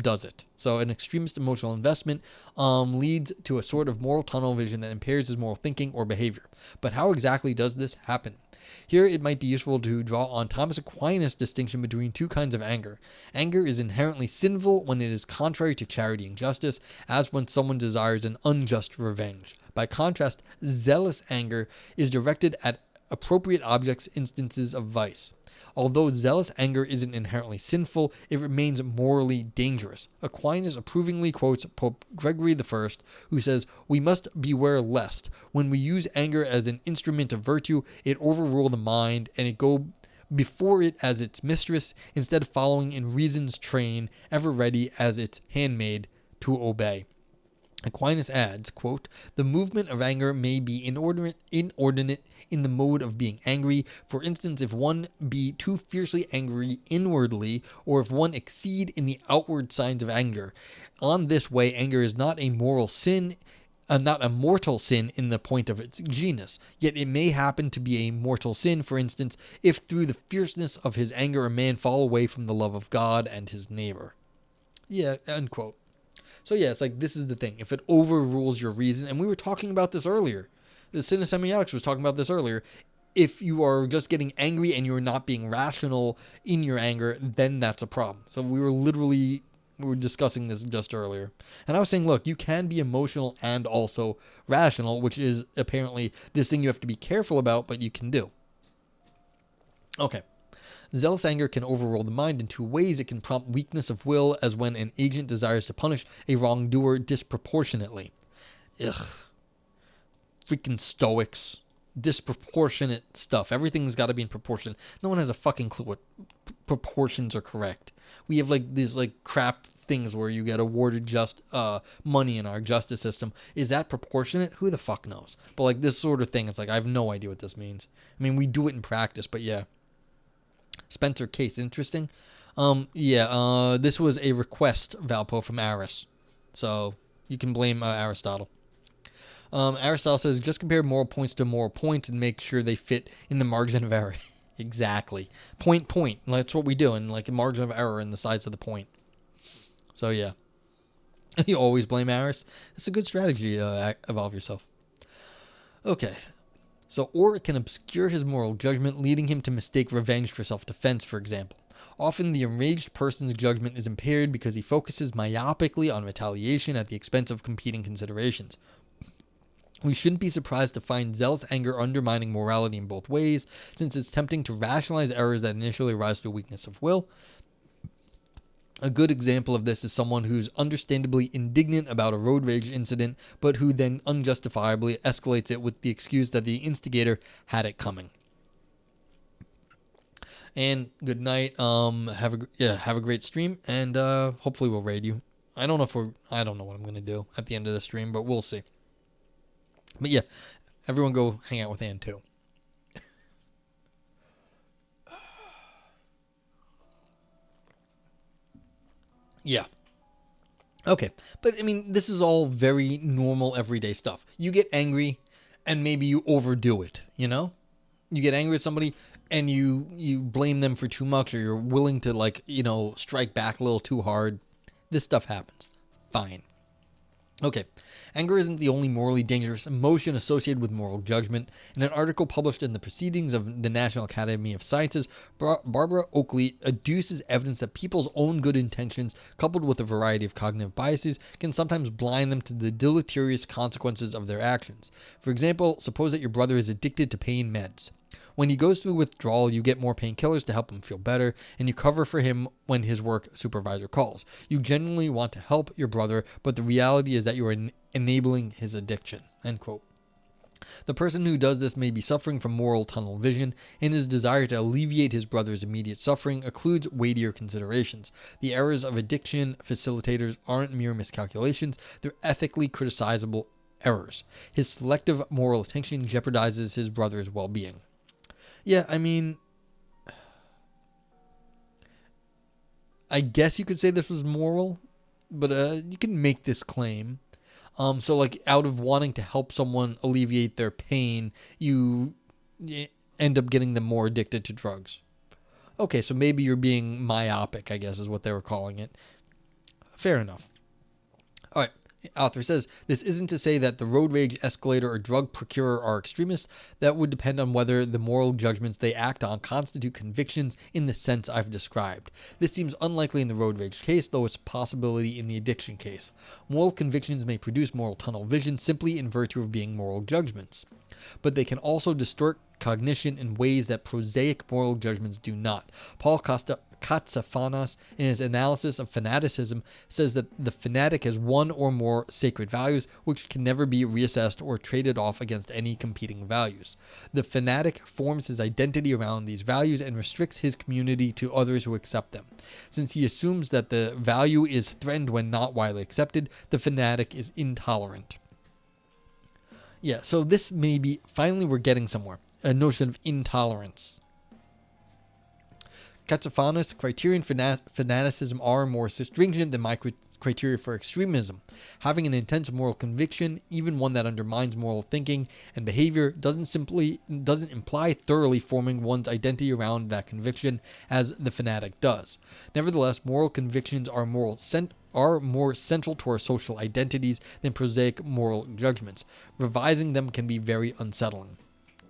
does it. So an extremist emotional investment leads to a sort of moral tunnel vision that impairs his moral thinking or behavior. But how exactly does this happen? Here it might be useful to draw on Thomas Aquinas' distinction between 2 kinds of anger. Anger is inherently sinful when it is contrary to charity and justice, as when someone desires an unjust revenge. By contrast, zealous anger is directed at appropriate objects, instances of vice. Although zealous anger isn't inherently sinful, it remains morally dangerous. Aquinas approvingly quotes Pope Gregory I, who says, "We must beware lest, when we use anger as an instrument of virtue, it overrule the mind, and it go before it as its mistress, instead of following in reason's train, ever ready as its handmaid to obey." Aquinas adds, quote, "The movement of anger may be inordinate in the mode of being angry. For instance, if one be too fiercely angry inwardly, or if one exceed in the outward signs of anger. On this way, anger is not a moral sin, not a mortal sin in the point of its genus. Yet it may happen to be a mortal sin, for instance, if through the fierceness of his anger a man fall away from the love of God and his neighbor." Yeah, end quote. So yeah, it's like, this is the thing. If it overrules your reason, and we were talking about this earlier, the Sin of Semiotics was talking about this earlier, if you are just getting angry and you're not being rational in your anger, then that's a problem. So we were discussing this just earlier. And I was saying, look, you can be emotional and also rational, which is apparently this thing you have to be careful about, but you can do. Okay. Zealous anger can overrule the mind in 2 ways. It can prompt weakness of will, as when an agent desires to punish a wrongdoer disproportionately. Ugh. Freaking Stoics. Disproportionate stuff. Everything's got to be in proportion. No one has a fucking clue what proportions are correct. We have like these like crap things where you get awarded just money in our justice system. Is that proportionate? Who the fuck knows? But like this sort of thing, it's like I have no idea what this means. I mean, we do it in practice, but yeah. Spencer case, interesting. This was a request, Valpo, from Aris. So you can blame Aristotle. Aristotle says, just compare moral points to moral points and make sure they fit in the margin of error. Exactly. Point. That's what we do, and like a margin of error in the size of the point. So yeah. You always blame Aris. It's a good strategy, evolve yourself. Okay. So, or it can obscure his moral judgment, leading him to mistake revenge for self-defense, for example. Often the enraged person's judgment is impaired because he focuses myopically on retaliation at the expense of competing considerations. We shouldn't be surprised to find zealous anger undermining morality in both ways, since it's tempting to rationalize errors that initially arise through weakness of will. A good example of this is someone who's understandably indignant about a road rage incident, but who then unjustifiably escalates it with the excuse that the instigator had it coming. And good night. Have a great stream, and hopefully we'll raid you. I don't know what I'm gonna do at the end of the stream, but we'll see. But yeah, everyone go hang out with Ann too. Yeah. Okay. But I mean, this is all very normal everyday stuff. You get angry and maybe you overdo it, you know? You get angry at somebody and you blame them for too much, or you're willing to, like, you know, strike back a little too hard. This stuff happens. Fine. Okay, anger isn't the only morally dangerous emotion associated with moral judgment. In an article published in the Proceedings of the National Academy of Sciences, Barbara Oakley adduces evidence that people's own good intentions, coupled with a variety of cognitive biases, can sometimes blind them to the deleterious consequences of their actions. For example, suppose that your brother is addicted to pain meds. When he goes through withdrawal, you get more painkillers to help him feel better, and you cover for him when his work supervisor calls. You genuinely want to help your brother, but the reality is that you are enabling his addiction. End quote. The person who does this may be suffering from moral tunnel vision, and his desire to alleviate his brother's immediate suffering occludes weightier considerations. The errors of addiction facilitators aren't mere miscalculations, they're ethically criticizable errors. His selective moral attention jeopardizes his brother's well-being. Yeah, I mean, I guess you could say this was moral, but you can make this claim. So like out of wanting to help someone alleviate their pain, you end up getting them more addicted to drugs. Okay, so maybe you're being myopic, I guess is what they were calling it. Fair enough. All right. The author says, this isn't to say that the road rage escalator or drug procurer are extremists. That would depend on whether the moral judgments they act on constitute convictions in the sense I've described. This seems unlikely in the road rage case, though it's a possibility in the addiction case. Moral convictions may produce moral tunnel vision simply in virtue of being moral judgments, but they can also distort cognition in ways that prosaic moral judgments do not. Paul Katsafanos, in his analysis of fanaticism, says that the fanatic has one or more sacred values which can never be reassessed or traded off against any competing values. The fanatic forms his identity around these values and restricts his community to others who accept them. Since he assumes that the value is threatened when not widely accepted, the fanatic is intolerant. Yeah, so this may be, finally we're getting somewhere, a notion of intolerance. Katsafanos' criterion for fanaticism are more stringent than my criteria for extremism. Having an intense moral conviction, even one that undermines moral thinking and behavior, doesn't imply thoroughly forming one's identity around that conviction as the fanatic does. Nevertheless, moral convictions are more central to our social identities than prosaic moral judgments. Revising them can be very unsettling.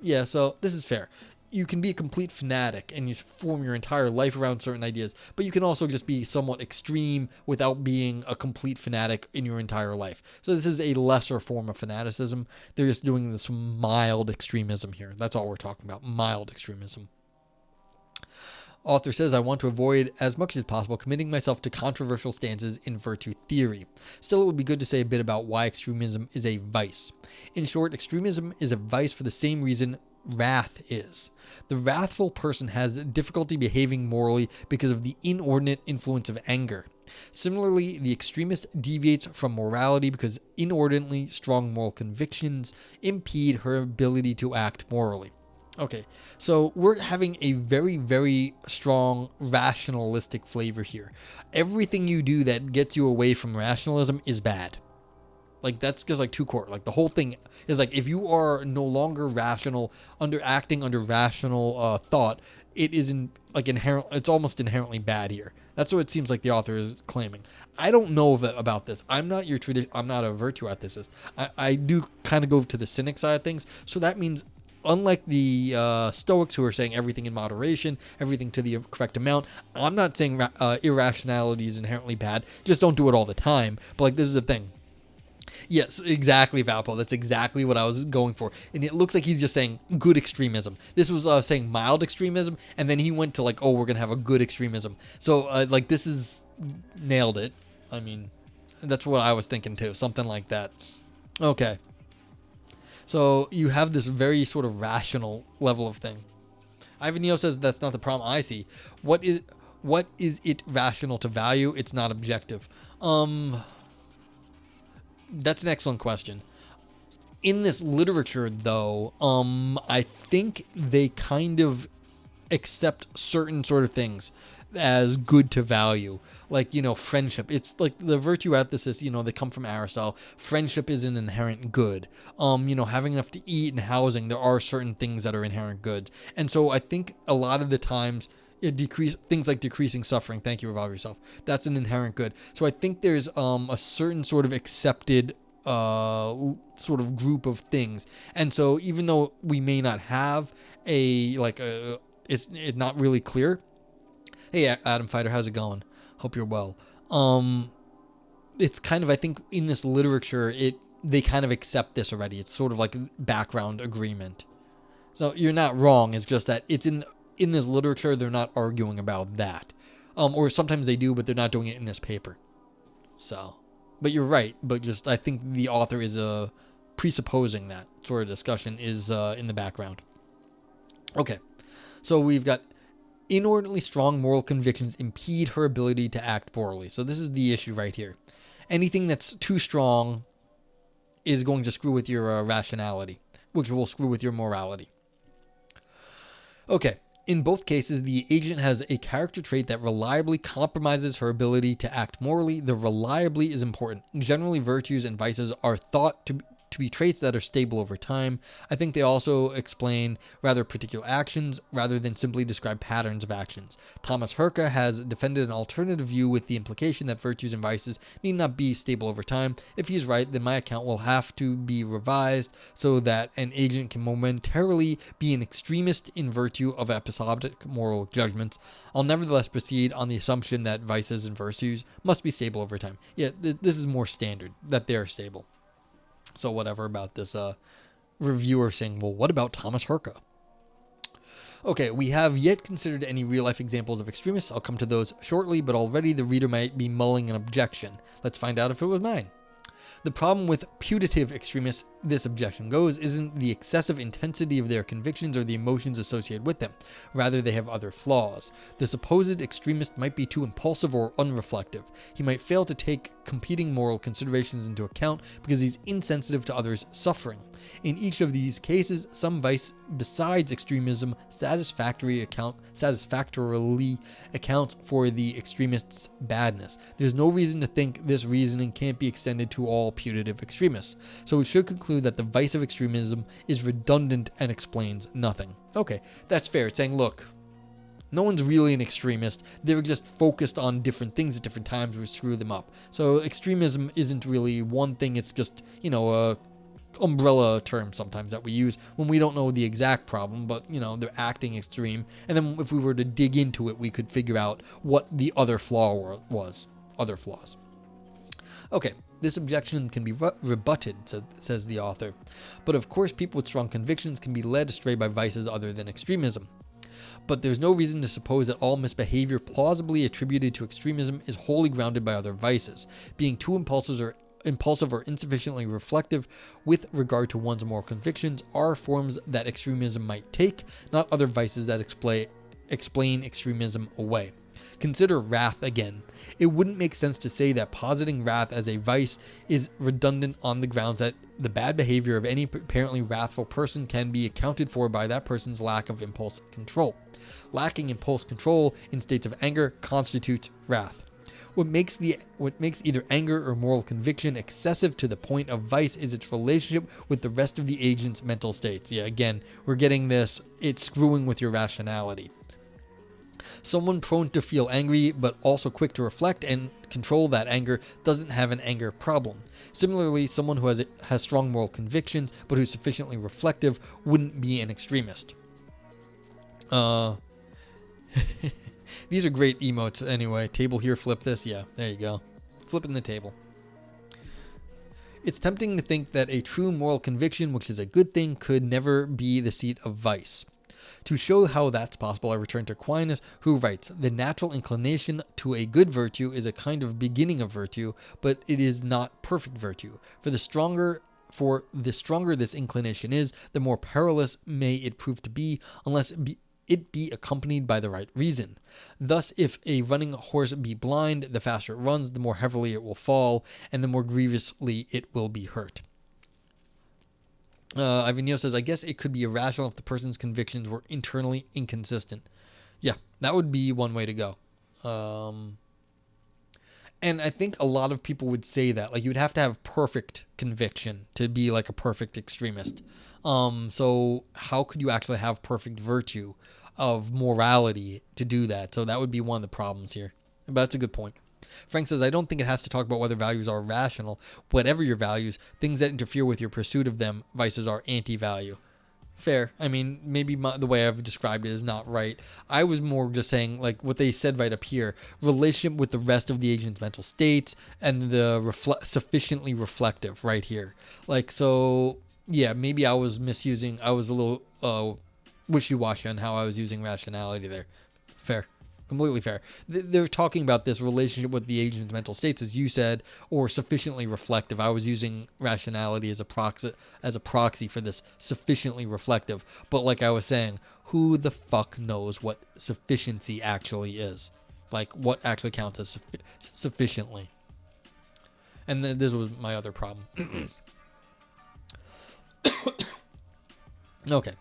Yeah, so this is fair. You can be a complete fanatic and you form your entire life around certain ideas, but you can also just be somewhat extreme without being a complete fanatic in your entire life. So this is a lesser form of fanaticism. They're just doing this mild extremism here. That's all we're talking about, mild extremism. Author says, I want to avoid as much as possible committing myself to controversial stances in virtue theory. Still, it would be good to say a bit about why extremism is a vice. In short, extremism is a vice for the same reason wrath is. The wrathful person has difficulty behaving morally because of the inordinate influence of anger. Similarly, the extremist deviates from morality because inordinately strong moral convictions impede her ability to act morally. Okay, so we're having a very, very strong rationalistic flavor here. Everything you do that gets you away from rationalism is bad. Like, that's just like two core. Like, the whole thing is like, if you are no longer rational, acting under rational thought, it isn't like it's almost inherently bad here. That's what it seems like the author is claiming. I don't know about this. I'm not I'm not a virtue ethicist. I do kind of go to the cynic side of things. So that means, unlike the Stoics who are saying everything in moderation, everything to the correct amount, I'm not saying irrationality is inherently bad. Just don't do it all the time. But like, this is the thing. Yes, exactly, Valpo. That's exactly what I was going for. And it looks like he's just saying good extremism. This was saying mild extremism, and then he went to like, oh, we're going to have a good extremism. So, like, this is nailed it. I mean, that's what I was thinking too. Something like that. Okay. So, you have this very sort of rational level of thing. Ivan Neo says that's not the problem I see. What is it rational to value? It's not objective. That's an excellent question. In this literature, though, I think they kind of accept certain sort of things as good to value. Like, friendship. It's like the virtue ethicists, they come from Aristotle. Friendship is an inherent good. Having enough to eat and housing, there are certain things that are inherent goods. And so I think a lot of the times, things like decreasing suffering. Thank you, Revolve Yourself. That's an inherent good. So I think there's a certain sort of accepted sort of group of things. And so even though we may not have it's not really clear. Hey, Adam Fighter, how's it going? Hope you're well. It's kind of, I think in this literature, they kind of accept this already. It's sort of like background agreement. So you're not wrong. It's just that it's in this literature, they're not arguing about that. Or sometimes they do, but they're not doing it in this paper. So, but you're right. But just, I think the author is presupposing that sort of discussion is in the background. Okay, so we've got inordinately strong moral convictions impede her ability to act morally. So this is the issue right here. Anything that's too strong is going to screw with your rationality, which will screw with your morality. Okay, in both cases, the agent has a character trait that reliably compromises her ability to act morally. The reliably is important. Generally, virtues and vices are thought to be traits that are stable over time. I think they also explain rather particular actions rather than simply describe patterns of actions. Thomas Herka has defended an alternative view with the implication that virtues and vices need not be stable over time. If he's right, then my account will have to be revised so that an agent can momentarily be an extremist in virtue of episodic moral judgments. I'll nevertheless proceed on the assumption that vices and virtues must be stable over time. Yeah, this is more standard, that they are stable. So whatever about this reviewer saying, well, what about Thomas Herka? Okay, we have yet considered any real-life examples of extremists. I'll come to those shortly, but already the reader might be mulling an objection. Let's find out if it was mine. The problem with putative extremists, this objection goes, isn't the excessive intensity of their convictions or the emotions associated with them. Rather, they have other flaws. The supposed extremist might be too impulsive or unreflective. He might fail to take competing moral considerations into account because he's insensitive to others' suffering. In each of these cases, some vice besides extremism satisfactorily accounts for the extremist's badness. There's no reason to think this reasoning can't be extended to all putative extremists. So we should conclude that the vice of extremism is redundant and explains nothing. Okay, that's fair. It's saying, look, no one's really an extremist. They're just focused on different things at different times, which screw them up. So extremism isn't really one thing. It's just, a umbrella term sometimes that we use when we don't know the exact problem, but they're acting extreme. And then if we were to dig into it, we could figure out what the other flaw was. Other flaws. Okay, this objection can be rebutted, says the author. But of course, people with strong convictions can be led astray by vices other than extremism. But there's no reason to suppose that all misbehavior plausibly attributed to extremism is wholly grounded by other vices. Being too impulsive or insufficiently reflective with regard to one's moral convictions are forms that extremism might take, not other vices that explain extremism away. Consider wrath again. It wouldn't make sense to say that positing wrath as a vice is redundant on the grounds that the bad behavior of any apparently wrathful person can be accounted for by that person's lack of impulse control. Lacking impulse control in states of anger constitutes wrath. What makes either anger or moral conviction excessive to the point of vice is its relationship with the rest of the agent's mental states. Yeah, again, we're getting this, it's screwing with your rationality. Someone prone to feel angry but also quick to reflect and control that anger doesn't have an anger problem. Similarly, someone who has strong moral convictions but who's sufficiently reflective wouldn't be an extremist. These are great emotes anyway. Table here, flip this. Yeah, there you go. Flipping the table. It's tempting to think that a true moral conviction, which is a good thing, could never be the seat of vice. To show how that's possible, I return to Aquinas, who writes, "The natural inclination to a good virtue is a kind of beginning of virtue, but it is not perfect virtue. For the stronger this inclination is, the more perilous may it prove to be, unless it be accompanied by the right reason. Thus, if a running horse be blind, the faster it runs, the more heavily it will fall, and the more grievously it will be hurt." Ivan Neo says, "I guess it could be irrational if the person's convictions were internally inconsistent." Yeah, that would be one way to go. And I think a lot of people would say that. Like, you would have to have perfect conviction to be like a perfect extremist. So how could you actually have perfect virtue of morality to do that? So that would be one of the problems here. But that's a good point. Frank says, "I don't think it has to talk about whether values are rational. Whatever your values, things that interfere with your pursuit of them, vices are anti-value." Fair. I mean, maybe the way I've described it is not right. I was more just saying, like, what they said right up here, relationship with the rest of the agent's mental states and the sufficiently reflective right here. Like, so, yeah, maybe I was a little wishy-washy on how I was using rationality there. Fair. Completely fair. They're talking about this relationship with the agent's mental states, as you said, or sufficiently reflective. I was using rationality as a proxy for this sufficiently reflective. But like I was saying, who the fuck knows what sufficiency actually is? Like, what actually counts as sufficiently? And then this was my other problem. Okay.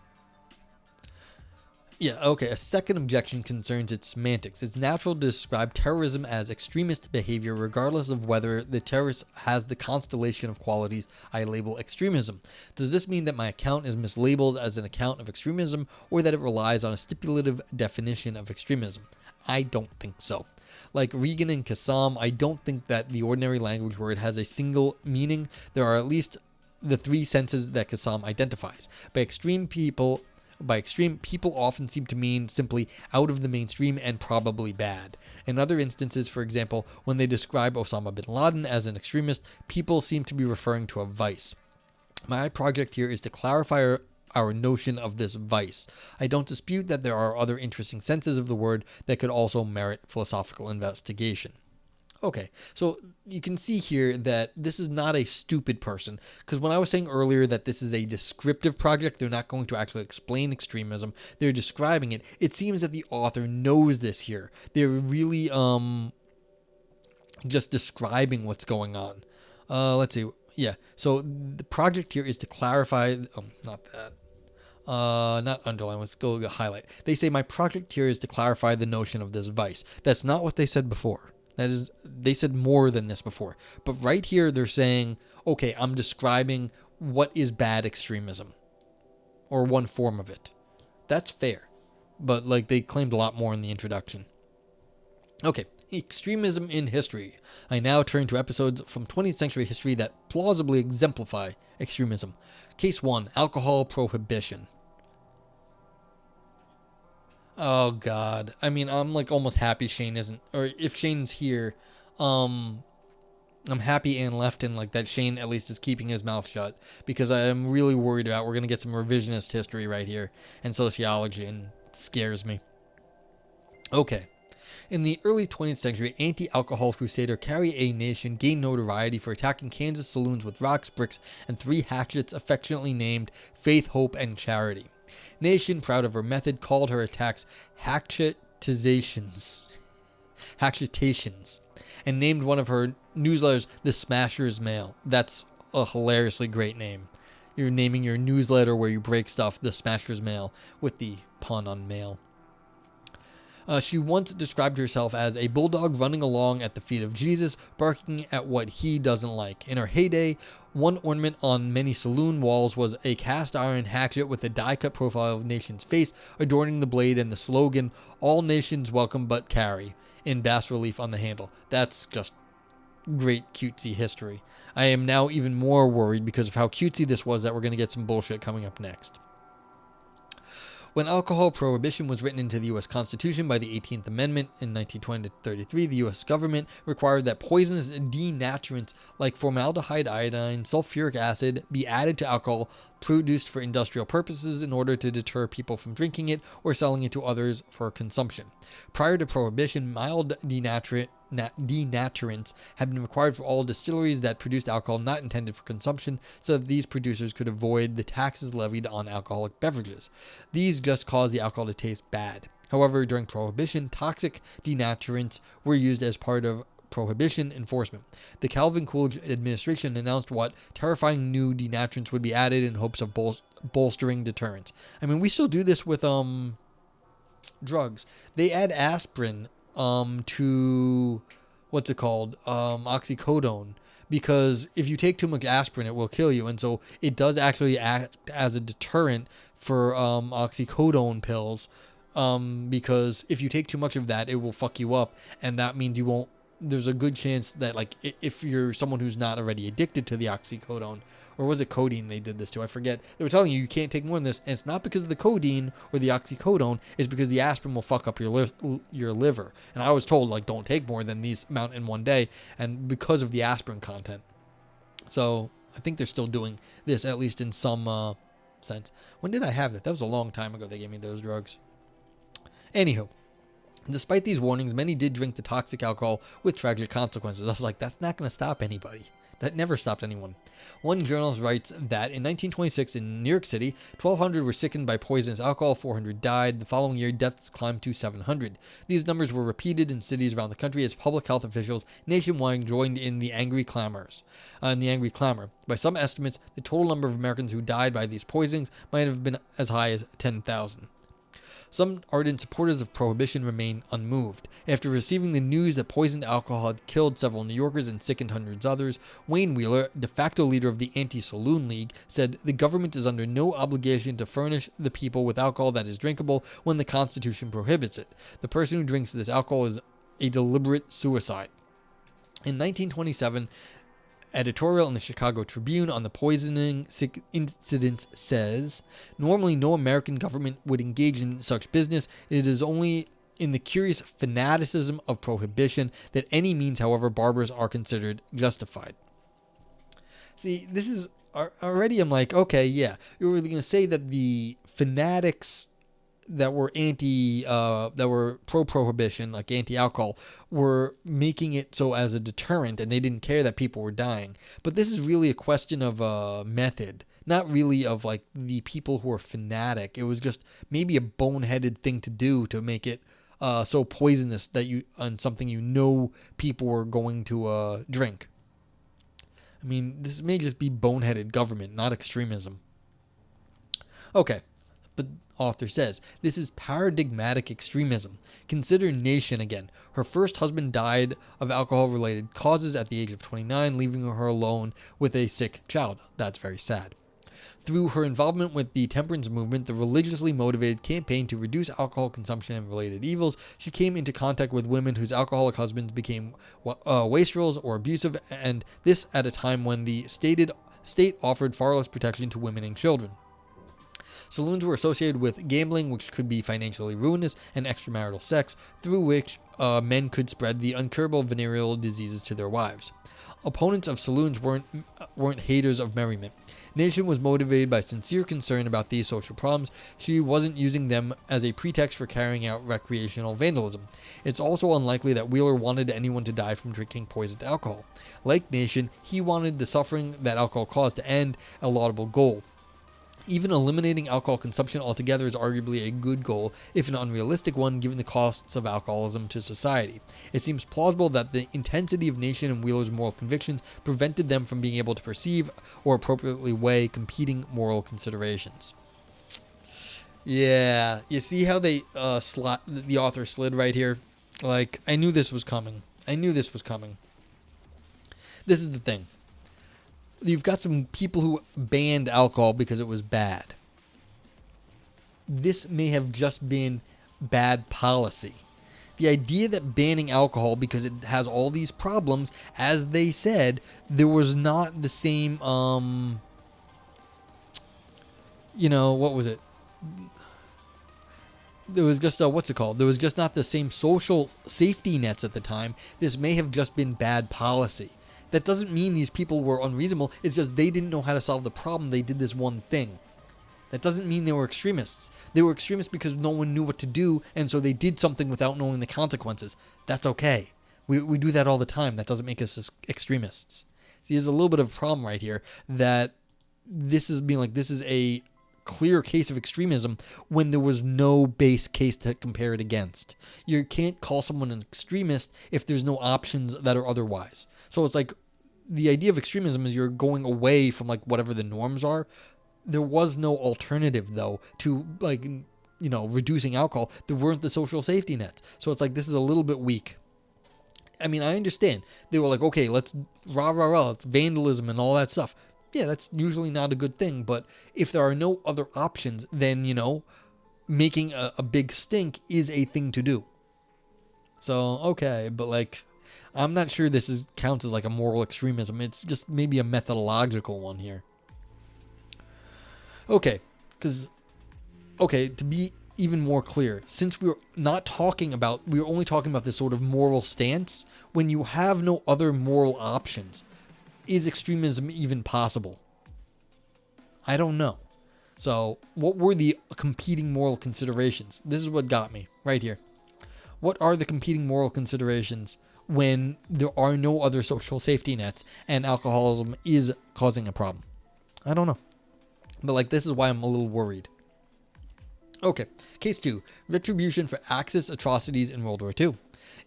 Yeah, okay. A second objection concerns its semantics. It's natural to describe terrorism as extremist behavior regardless of whether the terrorist has the constellation of qualities I label extremism. Does this mean that my account is mislabeled as an account of extremism, or that it relies on a stipulative definition of extremism? I don't think so. Like Regan and Kassam, I don't think that the ordinary language word has a single meaning. There are at least the three senses that Kassam identifies. By extreme, people often seem to mean simply out of the mainstream and probably bad. In other instances, for example, when they describe Osama bin Laden as an extremist, people seem to be referring to a vice. My project here is to clarify our notion of this vice. I don't dispute that there are other interesting senses of the word that could also merit philosophical investigation. Okay, so you can see here that this is not a stupid person, because when I was saying earlier that this is a descriptive project, they're not going to actually explain extremism, they're describing it. It seems that the author knows this here. They're really just describing what's going on. Let's see. Yeah, so the project here is to clarify, not that. Not underline, let's go highlight. They say my project here is to clarify the notion of this vice. That's not what they said before. That is, they said more than this before. But right here, they're saying, okay, I'm describing what is bad extremism, or one form of it. That's fair. But like they claimed a lot more in the introduction. Okay, extremism in history. I now turn to episodes from 20th century history that plausibly exemplify extremism. Case 1, alcohol prohibition. Oh God. I mean, I'm like almost happy Shane isn't, or if Shane's here, I'm happy and left in like that Shane at least is keeping his mouth shut, because I'm really worried about we're going to get some revisionist history right here and sociology, and it scares me. Okay. In the early 20th century, anti-alcohol crusader Carrie A. Nation gained notoriety for attacking Kansas saloons with rocks, bricks, and 3 hatchets affectionately named Faith, Hope, and Charity. Nation, proud of her method, called her attacks hatchetations, and named one of her newsletters the Smasher's Mail. That's a hilariously great name. You're naming your newsletter where you break stuff the Smasher's Mail, with the pun on mail. She once described herself as a bulldog running along at the feet of Jesus, barking at what he doesn't like. In her heyday, one ornament on many saloon walls was a cast iron hatchet with a die-cut profile of Nation's face, adorning the blade and the slogan, "All nations welcome but Carrie," in bas relief on the handle. That's just great cutesy history. I am now even more worried because of how cutesy this was that we're going to get some bullshit coming up next. When alcohol prohibition was written into the U.S. Constitution by the 18th Amendment in 1920-33, the U.S. government required that poisonous denaturants like formaldehyde, iodine, sulfuric acid be added to alcohol produced for industrial purposes in order to deter people from drinking it or selling it to others for consumption. Prior to prohibition, mild denaturants had been required for all distilleries that produced alcohol not intended for consumption, so that these producers could avoid the taxes levied on alcoholic beverages. These just caused the alcohol to taste bad. However, during Prohibition, toxic denaturants were used as part of Prohibition enforcement. The Calvin Coolidge administration announced what terrifying new denaturants would be added in hopes of bolstering deterrence. I mean, we still do this with drugs. They add aspirin to what's it called, oxycodone, because if you take too much aspirin, it will kill you, and so it does actually act as a deterrent for oxycodone pills, because if you take too much of that, it will fuck you up, and that means you won't. There's a good chance that, like, if you're someone who's not already addicted to the oxycodone, or was it codeine they did this to? I forget. They were telling you can't take more than this, and it's not because of the codeine or the oxycodone. It's because the aspirin will fuck up your liver. And I was told, like, don't take more than these amount in one day, and because of the aspirin content. So I think they're still doing this, at least in some sense. When did I have that? That was a long time ago they gave me those drugs. Anywho. Despite these warnings, many did drink the toxic alcohol with tragic consequences. I was like, that's not going to stop anybody. That never stopped anyone. One journalist writes that in 1926 in New York City, 1,200 were sickened by poisonous alcohol, 400 died. The following year, deaths climbed to 700. These numbers were repeated in cities around the country as public health officials nationwide joined in the angry clamor. By some estimates, the total number of Americans who died by these poisonings might have been as high as 10,000. Some ardent supporters of prohibition remain unmoved. After receiving the news that poisoned alcohol had killed several New Yorkers and sickened hundreds others, Wayne Wheeler, de facto leader of the Anti-Saloon League, said the government is under no obligation to furnish the people with alcohol that is drinkable when the Constitution prohibits it. The person who drinks this alcohol is a deliberate suicide. In 1927, editorial in the Chicago Tribune on the poisoning incidents says, normally no American government would engage in such business. It is only in the curious fanaticism of prohibition that any means, however barbarous, are considered justified. See, this is already, I'm like, okay, yeah, you're really going to say that the fanatics that were that were pro-prohibition, like anti-alcohol, were making it so as a deterrent, and they didn't care that people were dying. But this is really a question of method, not really of like the people who are fanatic. It was just maybe a boneheaded thing to do to make it so poisonous that on something people were going to drink. I mean, this may just be boneheaded government, not extremism. Okay, but author says, this is paradigmatic extremism. Consider Nation again. Her first husband died of alcohol-related causes at the age of 29, leaving her alone with a sick child. That's very sad. Through her involvement with the temperance movement, the religiously motivated campaign to reduce alcohol consumption and related evils, she came into contact with women whose alcoholic husbands became wastrels or abusive, and this at a time when the state offered far less protection to women and children. Saloons were associated with gambling, which could be financially ruinous, and extramarital sex, through which men could spread the incurable venereal diseases to their wives. Opponents of saloons weren't haters of merriment. Nation was motivated by sincere concern about these social problems. She wasn't using them as a pretext for carrying out recreational vandalism. It's also unlikely that Wheeler wanted anyone to die from drinking poisoned alcohol. Like Nation, he wanted the suffering that alcohol caused to end, a laudable goal. Even eliminating alcohol consumption altogether is arguably a good goal, if an unrealistic one, given the costs of alcoholism to society. It seems plausible that the intensity of Nation and Wheeler's moral convictions prevented them from being able to perceive or appropriately weigh competing moral considerations. Yeah, you see how the author slid right here? Like, I knew this was coming. This is the thing. You've got some people who banned alcohol because it was bad. This may have just been bad policy. The idea that banning alcohol because it has all these problems, as they said, there was not the same, what was it? There was just, there was just not the same social safety nets at the time. This may have just been bad policy. That doesn't mean these people were unreasonable. It's just they didn't know how to solve the problem. They did this one thing. That doesn't mean they were extremists. They were extremists because no one knew what to do, and so they did something without knowing the consequences. That's okay. We do that all the time. That doesn't make us extremists. See, there's a little bit of a problem right here that this is a clear case of extremism when there was no base case to compare it against. You can't call someone an extremist if there's no options that are otherwise. So it's like the idea of extremism is you're going away from like whatever the norms are. There was no alternative though to reducing alcohol. There weren't the social safety nets. So it's like this is a little bit weak. I mean, I understand. They were like, okay, let's it's vandalism and all that stuff. Yeah, that's usually not a good thing, but if there are no other options, then, making a big stink is a thing to do. So, okay, but I'm not sure this counts as a moral extremism. It's just maybe a methodological one here. Okay, to be even more clear, since we're only talking about this sort of moral stance, when you have no other moral options, is extremism even possible? I don't know. So, what were the competing moral considerations? This is what got me right here. What are the competing moral considerations when there are no other social safety nets and alcoholism is causing a problem? I don't know. But this is why I'm a little worried. Okay, case 2. Retribution for Axis atrocities in World War II.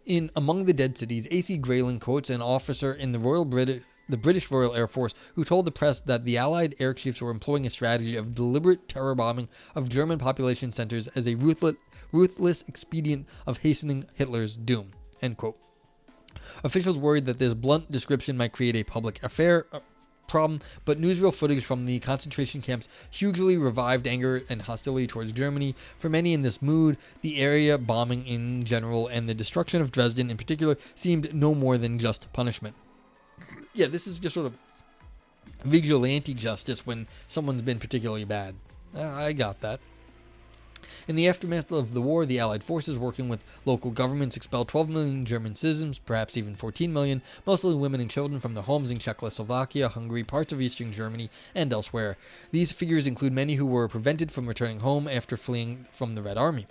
In Among the Dead Cities, A.C. Grayling quotes an officer in the British Royal Air Force who told the press that the Allied air chiefs were employing a strategy of deliberate terror bombing of German population centers as a ruthless expedient of hastening Hitler's doom. End quote. Officials worried that this blunt description might create a public affair problem, but newsreel footage from the concentration camps hugely revived anger and hostility towards Germany. For many in this mood, the area bombing in general and the destruction of Dresden in particular seemed no more than just punishment. Yeah, this is just sort of vigilante justice when someone's been particularly bad. I got that. In the aftermath of the war, the Allied forces, working with local governments, expelled 12 million German citizens, perhaps even 14 million, mostly women and children, from their homes in Czechoslovakia, Hungary, parts of Eastern Germany, and elsewhere. These figures include many who were prevented from returning home after fleeing from the Red Army.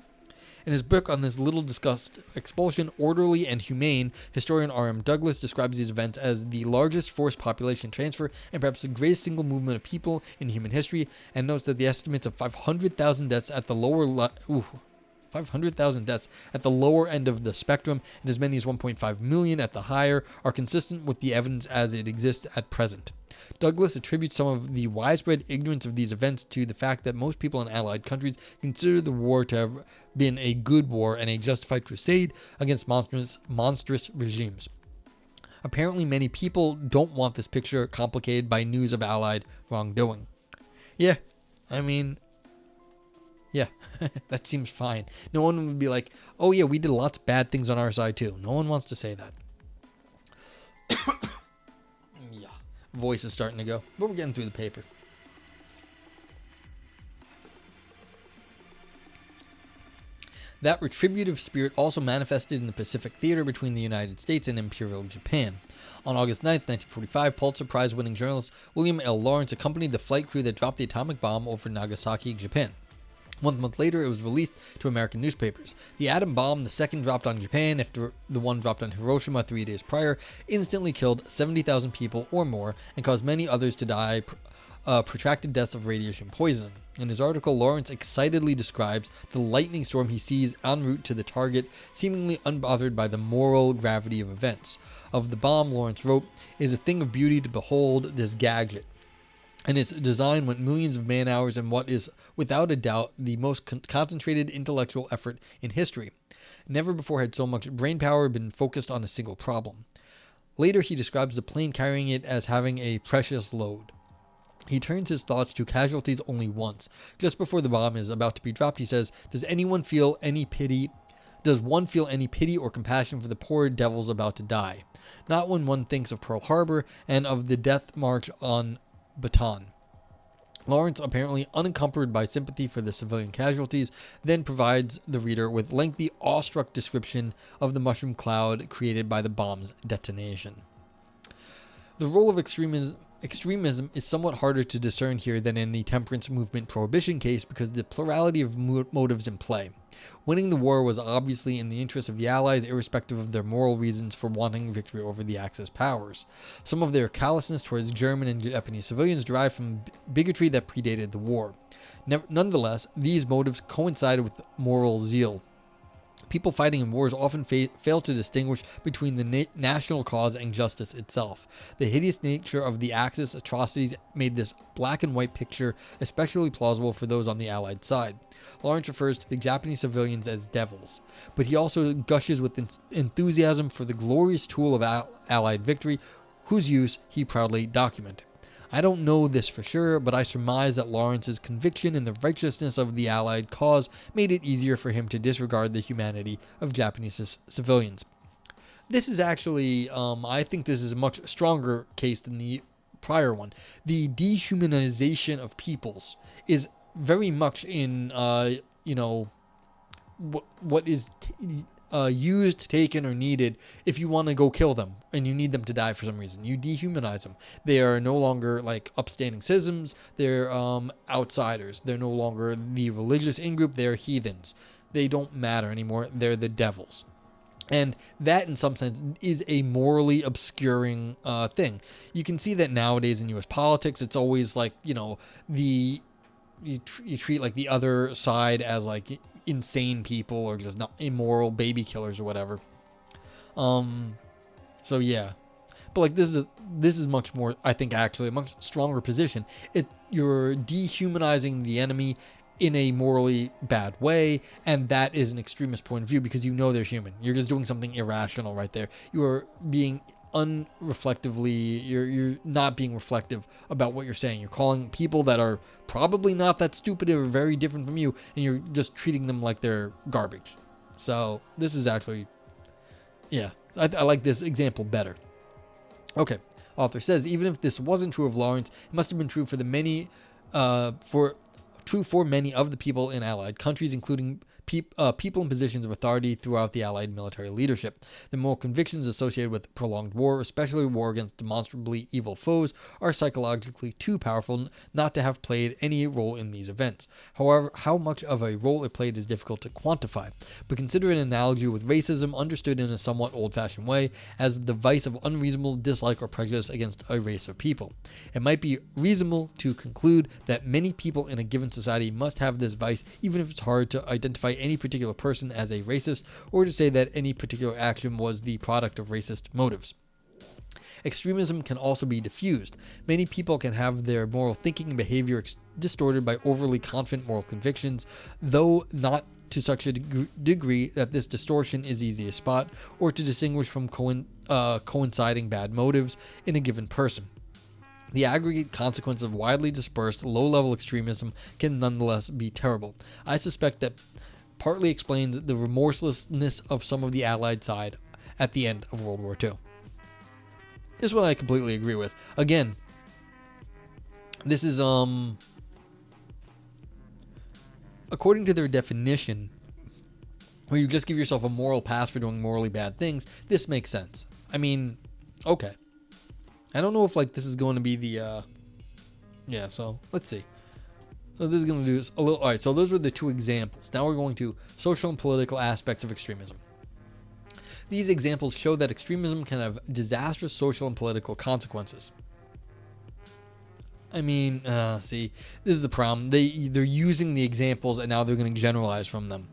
In his book on this little discussed expulsion, Orderly and Humane, historian R.M. Douglas describes these events as the largest forced population transfer and perhaps the greatest single movement of people in human history, and notes that the estimates of 500,000 deaths at the lower 500,000 deaths at the lower end of the spectrum and as many as 1.5 million at the higher are consistent with the evidence as it exists at present. Douglas attributes some of the widespread ignorance of these events to the fact that most people in Allied countries consider the war to have been a good war and a justified crusade against monstrous regimes. Apparently, many people don't want this picture complicated by news of Allied wrongdoing. Yeah, that seems fine. No one would be like, oh yeah, we did lots of bad things on our side too. No one wants to say that. Voice is starting to go, but we're getting through the paper. That retributive spirit also manifested in the Pacific Theater between the United States and Imperial Japan. On August 9, 1945, Pulitzer Prize-winning journalist William L. Lawrence accompanied the flight crew that dropped the atomic bomb over Nagasaki, Japan. 1 month later, it was released to American newspapers. The atom bomb, the second dropped on Japan after the one dropped on Hiroshima 3 days prior, instantly killed 70,000 people or more and caused many others to die protracted deaths of radiation poisoning. In his article, Lawrence excitedly describes the lightning storm he sees en route to the target, seemingly unbothered by the moral gravity of events. Of the bomb, Lawrence wrote, "It is a thing of beauty to behold this gadget. And its design went millions of man-hours in what is, without a doubt, the most concentrated intellectual effort in history. Never before had so much brain power been focused on a single problem." Later, he describes the plane carrying it as having a precious load. He turns his thoughts to casualties only once. Just before the bomb is about to be dropped, he says, Does one feel any pity or compassion for the poor devils about to die? Not when one thinks of Pearl Harbor and of the death march on Bataan. Lawrence, apparently unencumbered by sympathy for the civilian casualties, then provides the reader with lengthy, awestruck description of the mushroom cloud created by the bomb's detonation. The role of extremism is somewhat harder to discern here than in the temperance movement prohibition case because the plurality of motives in play. Winning the war was obviously in the interest of the Allies, irrespective of their moral reasons for wanting victory over the Axis powers. Some of their callousness towards German and Japanese civilians derived from bigotry that predated the war. Nonetheless, these motives coincided with moral zeal. People fighting in wars often fail to distinguish between the national cause and justice itself. The hideous nature of the Axis atrocities made this black and white picture especially plausible for those on the Allied side. Lawrence refers to the Japanese civilians as devils, but he also gushes with enthusiasm for the glorious tool of Allied victory, whose use he proudly documented. I don't know this for sure, but I surmise that Lawrence's conviction in the righteousness of the Allied cause made it easier for him to disregard the humanity of Japanese civilians. This is actually, I think this is a much stronger case than the prior one. The dehumanization of peoples is very much in, what is used, taken, or needed if you want to go kill them and you need them to die for some reason. You dehumanize them. They are no longer like upstanding citizens. They're outsiders. They're no longer the religious in-group. They're heathens. They don't matter anymore. They're the devils. And that, in some sense, is a morally obscuring thing. You can see that nowadays in U.S. politics, it's always like, you treat like the other side as like insane people or just not immoral baby killers or whatever. So yeah, but like this is much more, I think, actually a much stronger position. You're dehumanizing the enemy in a morally bad way, and that is an extremist point of view because they're human. You're just doing something irrational right there. You are being unreflectively, you're not being reflective about what you're saying. You're calling people that are probably not that stupid or very different from you, and you're just treating them like they're garbage. So this is actually, yeah, I like this example better. Okay, author says, even if this wasn't true of Lawrence, it must have been true for for many of the people in Allied countries, including people in positions of authority throughout the Allied military leadership. The moral convictions associated with prolonged war, especially war against demonstrably evil foes, are psychologically too powerful not to have played any role in these events. However, how much of a role it played is difficult to quantify, but consider an analogy with racism understood in a somewhat old-fashioned way as the vice of unreasonable dislike or prejudice against a race of people. It might be reasonable to conclude that many people in a given society must have this vice, even if it's hard to identify any particular person as a racist, or to say that any particular action was the product of racist motives. Extremism can also be diffused. Many people can have their moral thinking and behavior distorted by overly confident moral convictions, though not to such a degree that this distortion is easy to spot or to distinguish from coinciding bad motives in a given person. The aggregate consequence of widely dispersed, low-level extremism can nonetheless be terrible. I suspect that partly explains the remorselessness of some of the Allied side at the end of World War II. This one I completely agree with. Again, this is, according to their definition, where you just give yourself a moral pass for doing morally bad things, this makes sense. I mean, okay. I don't know if like this is going to be the, so let's see. So this is going to do a little, alright, so those were the two examples. Now we're going to social and political aspects of extremism. These examples show that extremism can have disastrous social and political consequences. I mean, see, this is the problem. They're using the examples and now they're going to generalize from them.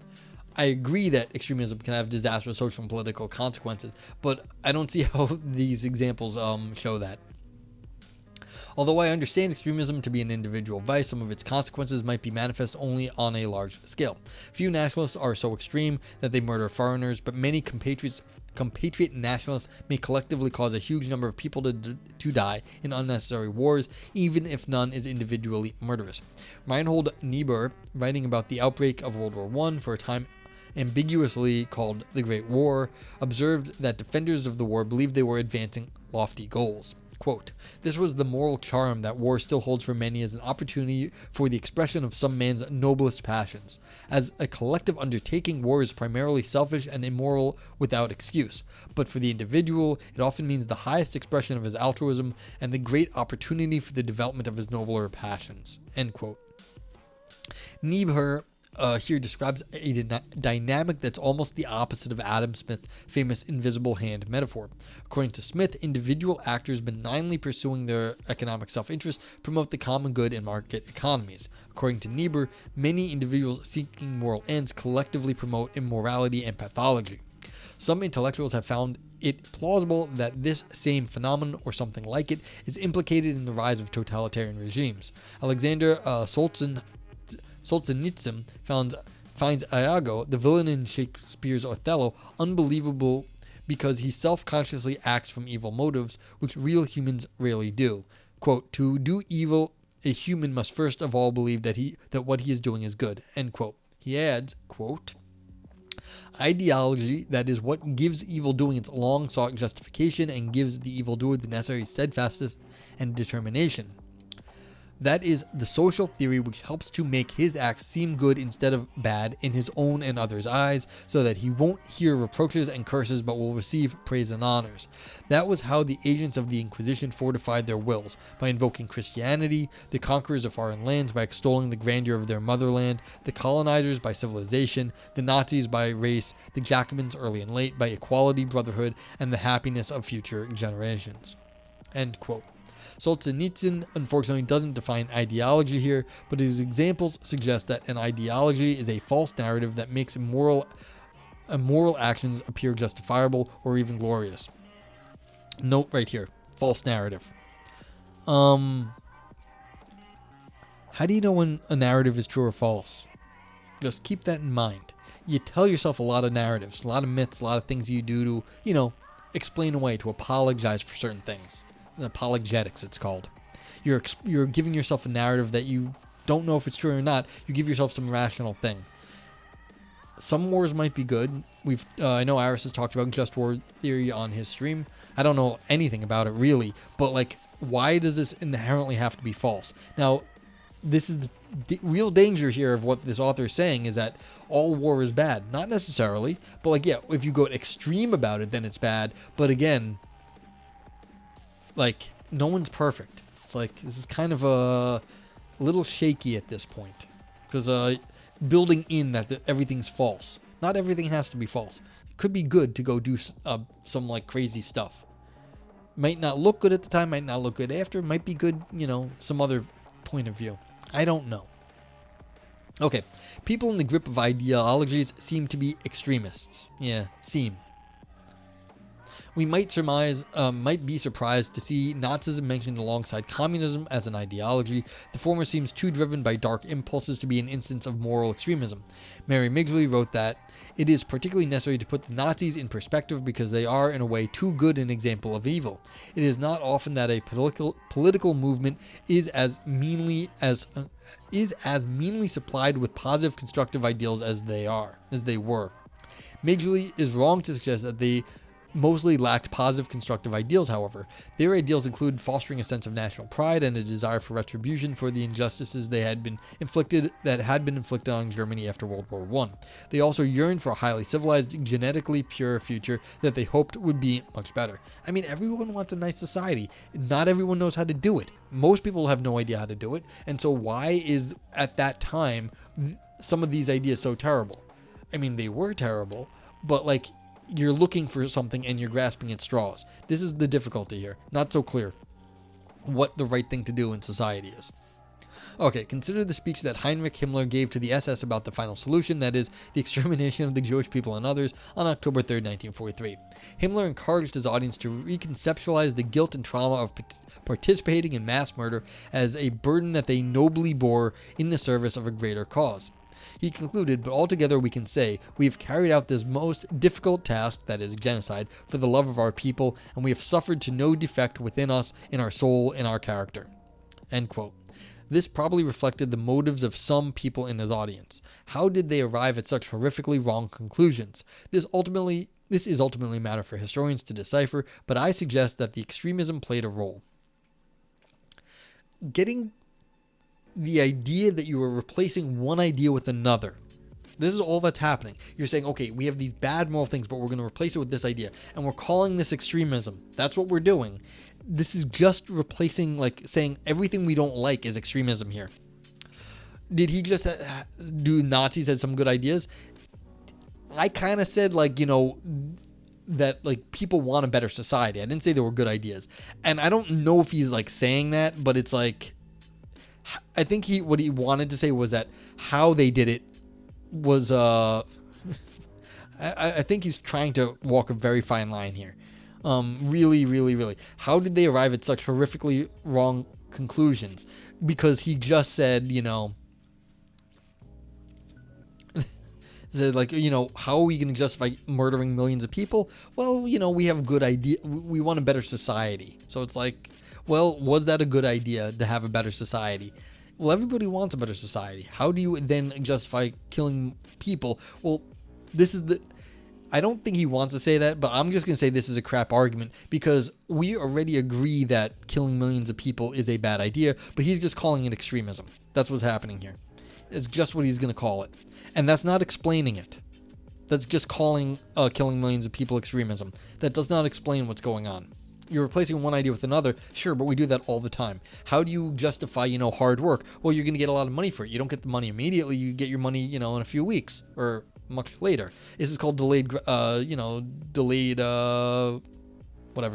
I agree that extremism can have disastrous social and political consequences, but I don't see how these examples show that. Although I understand extremism to be an individual vice, some of its consequences might be manifest only on a large scale. Few nationalists are so extreme that they murder foreigners, but many compatriot nationalists may collectively cause a huge number of people to die in unnecessary wars, even if none is individually murderous. Reinhold Niebuhr, writing about the outbreak of World War I for a time ambiguously called the Great War, observed that defenders of the war believed they were advancing lofty goals. Quote, "This was the moral charm that war still holds for many as an opportunity for the expression of some man's noblest passions. As a collective undertaking, war is primarily selfish and immoral without excuse. But for the individual, it often means the highest expression of his altruism and the great opportunity for the development of his nobler passions." End quote. Niebuhr here describes a dynamic that's almost the opposite of Adam Smith's famous invisible hand metaphor. According to Smith, individual actors benignly pursuing their economic self-interest promote the common good in market economies. According to Niebuhr, many individuals seeking moral ends collectively promote immorality and pathology. Some intellectuals have found it plausible that this same phenomenon, or something like it, is implicated in the rise of totalitarian regimes. Alexander Solzhenitsyn finds Iago, the villain in Shakespeare's Othello, unbelievable because he self-consciously acts from evil motives, which real humans rarely do. Quote, "To do evil, a human must first of all believe that what he is doing is good." End quote. He adds, quote, "Ideology, that is what gives evil doing its long-sought justification and gives the evildoer the necessary steadfastness and determination." That is the social theory which helps to make his acts seem good instead of bad in his own and others' eyes, so that he won't hear reproaches and curses but will receive praise and honors. That was how the agents of the Inquisition fortified their wills, by invoking Christianity, the conquerors of foreign lands by extolling the grandeur of their motherland, the colonizers by civilization, the Nazis by race, the Jacobins early and late by equality, brotherhood, and the happiness of future generations. End quote. Solzhenitsyn unfortunately doesn't define ideology here, but his examples suggest that an ideology is a false narrative that makes moral actions appear justifiable or even glorious. Note right here, false narrative. How do you know when a narrative is true or false? Just keep that in mind. You tell yourself a lot of narratives, a lot of myths, a lot of things you do to, explain away, to apologize for certain things. Apologetics, it's called. You're giving yourself a narrative that you don't know if it's true or not. You give yourself some rational thing. Some wars might be good. I know Aris has talked about just war theory on his stream. I don't know anything about it really, but why does this inherently have to be false? Now, this is the real danger here of what this author is saying, is that all war is bad. Not necessarily, but if you go extreme about it, then it's bad. But again, no one's perfect. It's this is kind of a little shaky at this point, because building in that everything's false. Not everything has to be false. It could be good to go do some crazy stuff. Might not look good at the time, might not look good after, might be good, some other point of view. I don't know. Okay, people in the grip of ideologies seem to be extremists. Yeah, seem. We might be surprised to see Nazism mentioned alongside communism as an ideology. The former seems too driven by dark impulses to be an instance of moral extremism. Mary Midgley wrote that it is particularly necessary to put the Nazis in perspective because they are, in a way, too good an example of evil. It is not often that a political movement is as meanly supplied with positive, constructive ideals as they were. Midgley is wrong to suggest that they mostly lacked positive, constructive ideals, however. Their ideals included fostering a sense of national pride and a desire for retribution for the injustices that had been inflicted on Germany after World War I. They also yearned for a highly civilized, genetically pure future that they hoped would be much better. I mean, everyone wants a nice society. Not everyone knows how to do it. Most people have no idea how to do it, and so why is, at that time, some of these ideas so terrible? I mean, they were terrible, but you're looking for something and you're grasping at straws. This is the difficulty here. Not so clear what the right thing to do in society is. Okay, consider the speech that Heinrich Himmler gave to the SS about the final solution, that is, the extermination of the Jewish people and others, on October 3, 1943. Himmler encouraged his audience to reconceptualize the guilt and trauma of participating in mass murder as a burden that they nobly bore in the service of a greater cause. He concluded, but altogether we can say, we have carried out this most difficult task, that is genocide, for the love of our people, and we have suffered to no defect within us, in our soul, in our character. End quote. This probably reflected the motives of some people in his audience. How did they arrive at such horrifically wrong conclusions? This is ultimately a matter for historians to decipher, but I suggest that the extremism played a role. Getting the idea that you are replacing one idea with another. This is all that's happening. You're saying, okay, we have these bad moral things, but we're going to replace it with this idea. And we're calling this extremism. That's what we're doing. This is just replacing, saying everything we don't like is extremism here. Did he just do Nazis had some good ideas? I kind of said, that people want a better society. I didn't say they were good ideas. And I don't know if he's saying that, but it's I think what he wanted to say was that how they did it was I think he's trying to walk a very fine line here. Really. How did they arrive at such horrifically wrong conclusions? Because he just said, how are we going to justify murdering millions of people? Well, we have a good idea. We want a better society. So it's well, was that a good idea to have a better society? Well, everybody wants a better society. How do you then justify killing people? Well, this is I don't think he wants to say that, but I'm just going to say this is a crap argument because we already agree that killing millions of people is a bad idea, but he's just calling it extremism. That's what's happening here. It's just what he's going to call it. And that's not explaining it. That's just calling killing millions of people extremism. That does not explain what's going on. You're replacing one idea with another, sure, but we do that all the time. How do you justify, hard work? Well, you're going to get a lot of money for it. You don't get the money immediately. You get your money, in a few weeks or much later. This is called delayed, whatever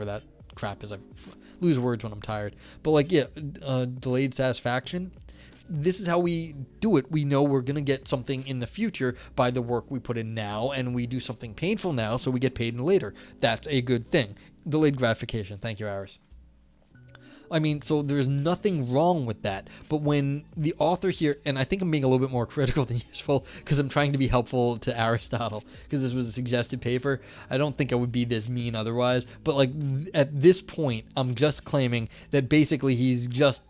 that crap is. I lose words when I'm tired. But delayed satisfaction. This is how we do it. We know we're going to get something in the future by the work we put in now, and we do something painful now, so we get paid later. That's a good thing. Delayed gratification. Thank you, Aris. So there's nothing wrong with that. But when the author here, and I think I'm being a little bit more critical than useful because I'm trying to be helpful to Aristotle because this was a suggested paper. I don't think I would be this mean otherwise. But at this point, I'm just claiming that basically he's just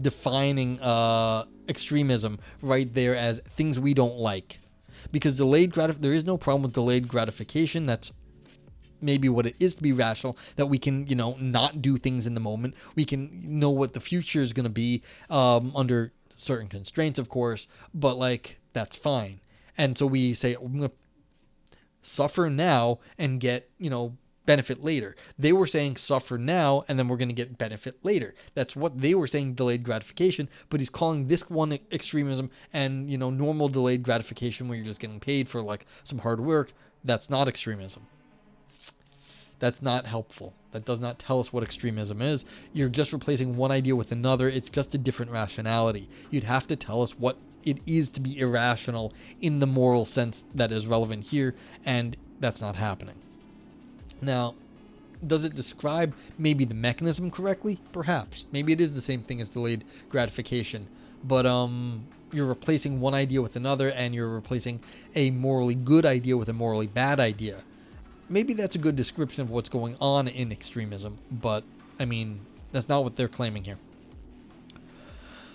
defining extremism right there as things we don't like. Because there is no problem with delayed gratification. That's maybe what it is to be rational, that we can, not do things in the moment. We can know what the future is going to be under certain constraints, of course, but that's fine. And so we say, I'm going to suffer now and get, benefit later. They were saying suffer now and then we're going to get benefit later. That's what they were saying, delayed gratification, but he's calling this one extremism and, normal delayed gratification where you're just getting paid for some hard work. That's not extremism. That's not helpful. That does not tell us what extremism is. You're just replacing one idea with another. It's just a different rationality. You'd have to tell us what it is to be irrational in the moral sense that is relevant here, and that's not happening. Now, does it describe maybe the mechanism correctly? Perhaps. Maybe it is the same thing as delayed gratification, but you're replacing one idea with another, and you're replacing a morally good idea with a morally bad idea. Maybe that's a good description of what's going on in extremism, but, that's not what they're claiming here.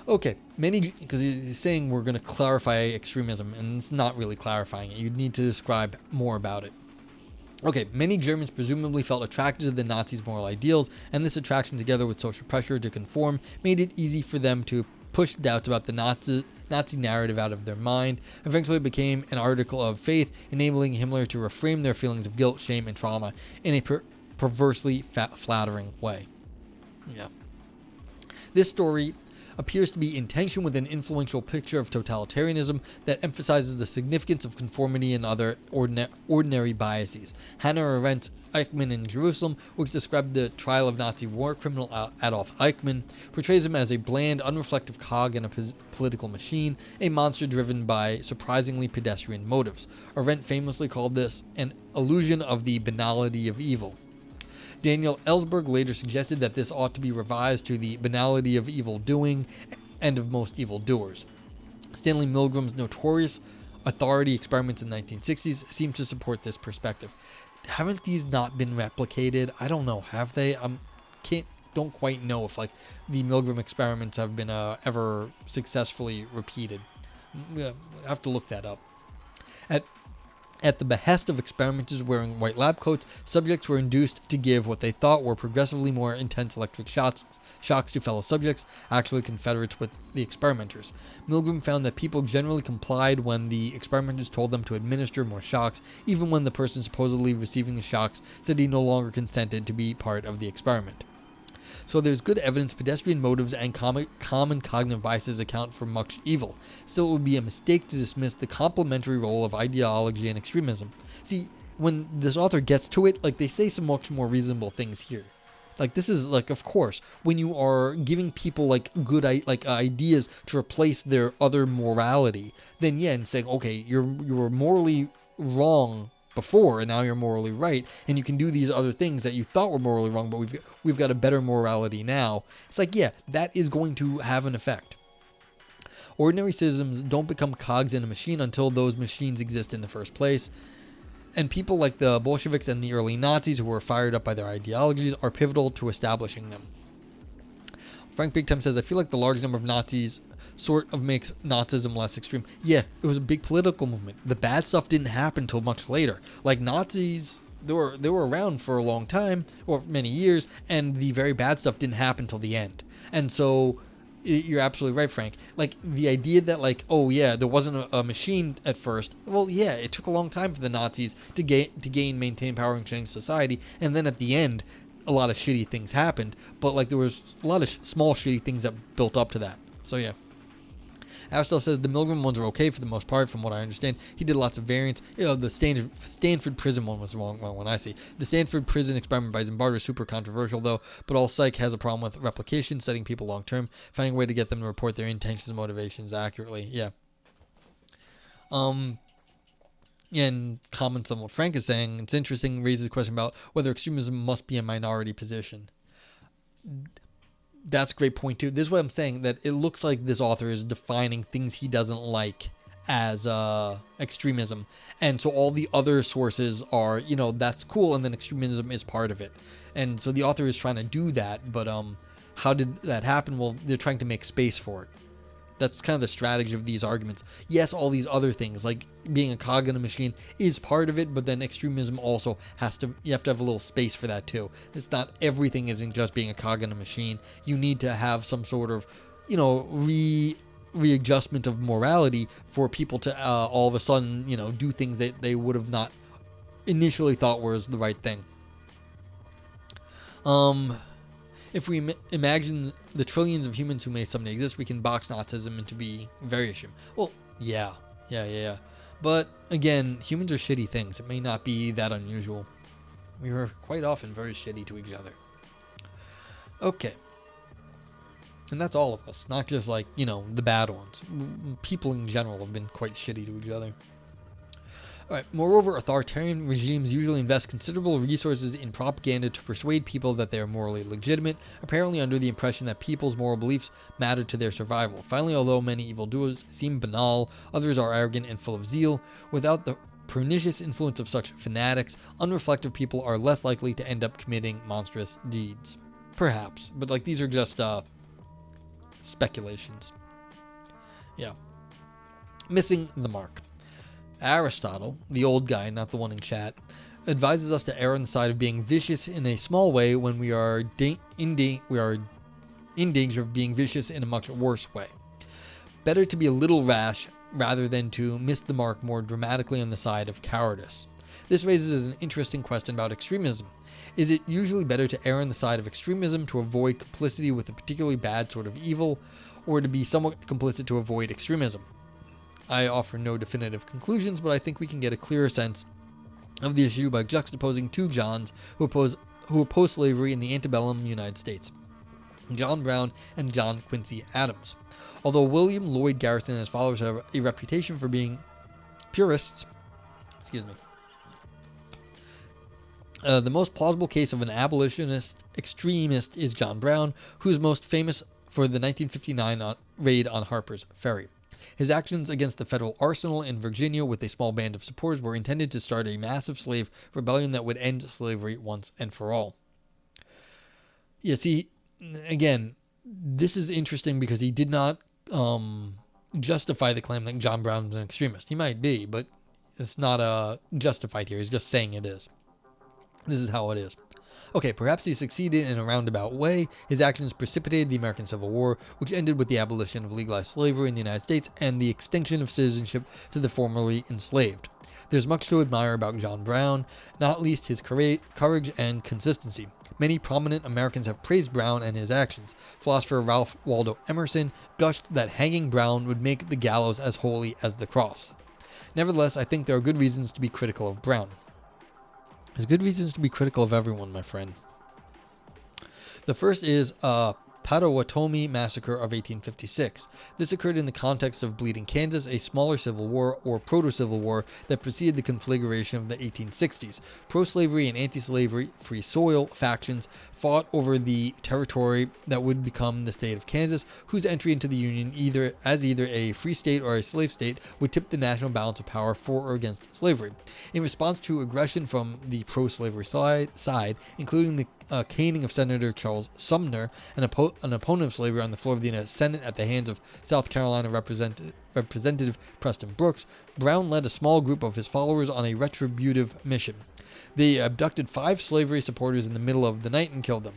Okay, because he's saying we're going to clarify extremism, and it's not really clarifying it. You'd need to describe more about it. Okay, many Germans presumably felt attracted to the Nazis' moral ideals, and this attraction together with social pressure to conform made it easy for them to push doubts about the Nazi narrative out of their mind. Eventually it became an article of faith, enabling Himmler to reframe their feelings of guilt, shame, and trauma in a perversely flattering way. Yeah. This story appears to be in tension with an influential picture of totalitarianism that emphasizes the significance of conformity and other ordinary biases. Hannah Arendt's Eichmann in Jerusalem, which described the trial of Nazi war criminal Adolf Eichmann, portrays him as a bland, unreflective cog in a political machine, a monster driven by surprisingly pedestrian motives. Arendt famously called this an illusion of the banality of evil. Daniel Ellsberg later suggested that this ought to be revised to the banality of evil doing and of most evildoers. Stanley Milgram's notorious authority experiments in the 1960s seem to support this perspective. Haven't these not been replicated? I don't know. Have they? Don't quite know if the Milgram experiments have been ever successfully repeated. I have to look that up. At the behest of experimenters wearing white lab coats, subjects were induced to give what they thought were progressively more intense electric shocks to fellow subjects, actually Confederates with the experimenters. Milgram found that people generally complied when the experimenters told them to administer more shocks, even when the person supposedly receiving the shocks said he no longer consented to be part of the experiment. So there's good evidence pedestrian motives and common cognitive biases account for much evil. Still, it would be a mistake to dismiss the complementary role of ideology and extremism. See, when this author gets to it, they say some much more reasonable things here. This is, of course, when you are giving people, good, ideas to replace their other morality, then, yeah, and saying, okay, you were morally wrong before and now you're morally right, and you can do these other things that you thought were morally wrong, but we've got a better morality now. It's yeah, that is going to have an effect. Ordinary citizens don't become cogs in a machine until those machines exist in the first place, and people like the Bolsheviks and the early Nazis who were fired up by their ideologies are pivotal to establishing them. Frank Big Time says, I feel like the large number of Nazis sort of makes Nazism less extreme. Yeah, it was a big political movement. The bad stuff didn't happen until much later. Like, Nazis, they were around for a long time, or many years, and the very bad stuff didn't happen until the end. And so, you're absolutely right, Frank. Like, the idea that, like, oh yeah, there wasn't a machine at first. Well, yeah, it took a long time for the Nazis to gain, maintain power and change society. And then at the end, a lot of shitty things happened. But, like, there was a lot of small shitty things that built up to that. So, yeah. Aristotle says the Milgram ones are okay for the most part, from what I understand. He did lots of variants. The Stanford prison one was the wrong one I see. The Stanford prison experiment by Zimbardo is super controversial, though, but all psych has a problem with replication, studying people long term, finding a way to get them to report their intentions and motivations accurately. Yeah. And comments on what Frank is saying, it's interesting, raises a question about whether extremism must be a minority position. That's a great point too. This is what I'm saying, that it looks like this author is defining things he doesn't like as extremism. And so all the other sources are, that's cool, and then extremism is part of it. And so the author is trying to do that, but how did that happen? Well, they're trying to make space for it. That's kind of the strategy of these arguments. Yes, all these other things, like being a cog in a machine, is part of it, but then extremism also you have to have a little space for that too. It's not, everything isn't just being a cog in a machine. You need to have some sort of, readjustment of morality for people to all of a sudden, do things that they would have not initially thought was the right thing. If we imagine the trillions of humans who may someday exist, we can box Nazism into being very extreme. Well, yeah. But again, humans are shitty things. It may not be that unusual. We are quite often very shitty to each other. Okay. And that's all of us, not just like, the bad ones. People in general have been quite shitty to each other. Alright, moreover, authoritarian regimes usually invest considerable resources in propaganda to persuade people that they are morally legitimate, apparently under the impression that people's moral beliefs matter to their survival. Finally, although many evildoers seem banal, others are arrogant and full of zeal. Without the pernicious influence of such fanatics, unreflective people are less likely to end up committing monstrous deeds. Perhaps, but these are just speculations. Yeah. Missing the mark. Aristotle, the old guy, not the one in chat, advises us to err on the side of being vicious in a small way when we are in danger of being vicious in a much worse way. Better to be a little rash rather than to miss the mark more dramatically on the side of cowardice. This raises an interesting question about extremism. Is it usually better to err on the side of extremism to avoid complicity with a particularly bad sort of evil, or to be somewhat complicit to avoid extremism? I offer no definitive conclusions, but I think we can get a clearer sense of the issue by juxtaposing two Johns who oppose slavery in the antebellum United States, John Brown and John Quincy Adams. Although William Lloyd Garrison and his followers have a reputation for being purists, the most plausible case of an abolitionist extremist is John Brown, who is most famous for the 1959 raid on Harper's Ferry. His actions against the federal arsenal in Virginia with a small band of supporters were intended to start a massive slave rebellion that would end slavery once and for all. Yeah, see, again, this is interesting because he did not justify the claim that John Brown is an extremist. He might be, but it's not justified here. He's just saying it is. This is how it is. Okay, perhaps he succeeded in a roundabout way. His actions precipitated the American Civil War, which ended with the abolition of legalized slavery in the United States and the extension of citizenship to the formerly enslaved. There's much to admire about John Brown, not least his courage and consistency. Many prominent Americans have praised Brown and his actions. Philosopher Ralph Waldo Emerson gushed that hanging Brown would make the gallows as holy as the cross. Nevertheless, I think there are good reasons to be critical of Brown. There's good reasons to be critical of everyone, my friend. The first is Potawatomi Massacre of 1856. This occurred in the context of Bleeding Kansas, a smaller civil war or proto-civil war that preceded the conflagration of the 1860s. Pro-slavery and anti-slavery Free Soil factions fought over the territory that would become the state of Kansas, whose entry into the Union either a free state or a slave state would tip the national balance of power for or against slavery. In response to aggression from the pro-slavery side, including the caning of Senator Charles Sumner, an opponent of slavery, on the floor of the United Senate at the hands of South Carolina Representative Preston Brooks, Brown led a small group of his followers on a retributive mission. They abducted 5 slavery supporters in the middle of the night and killed them.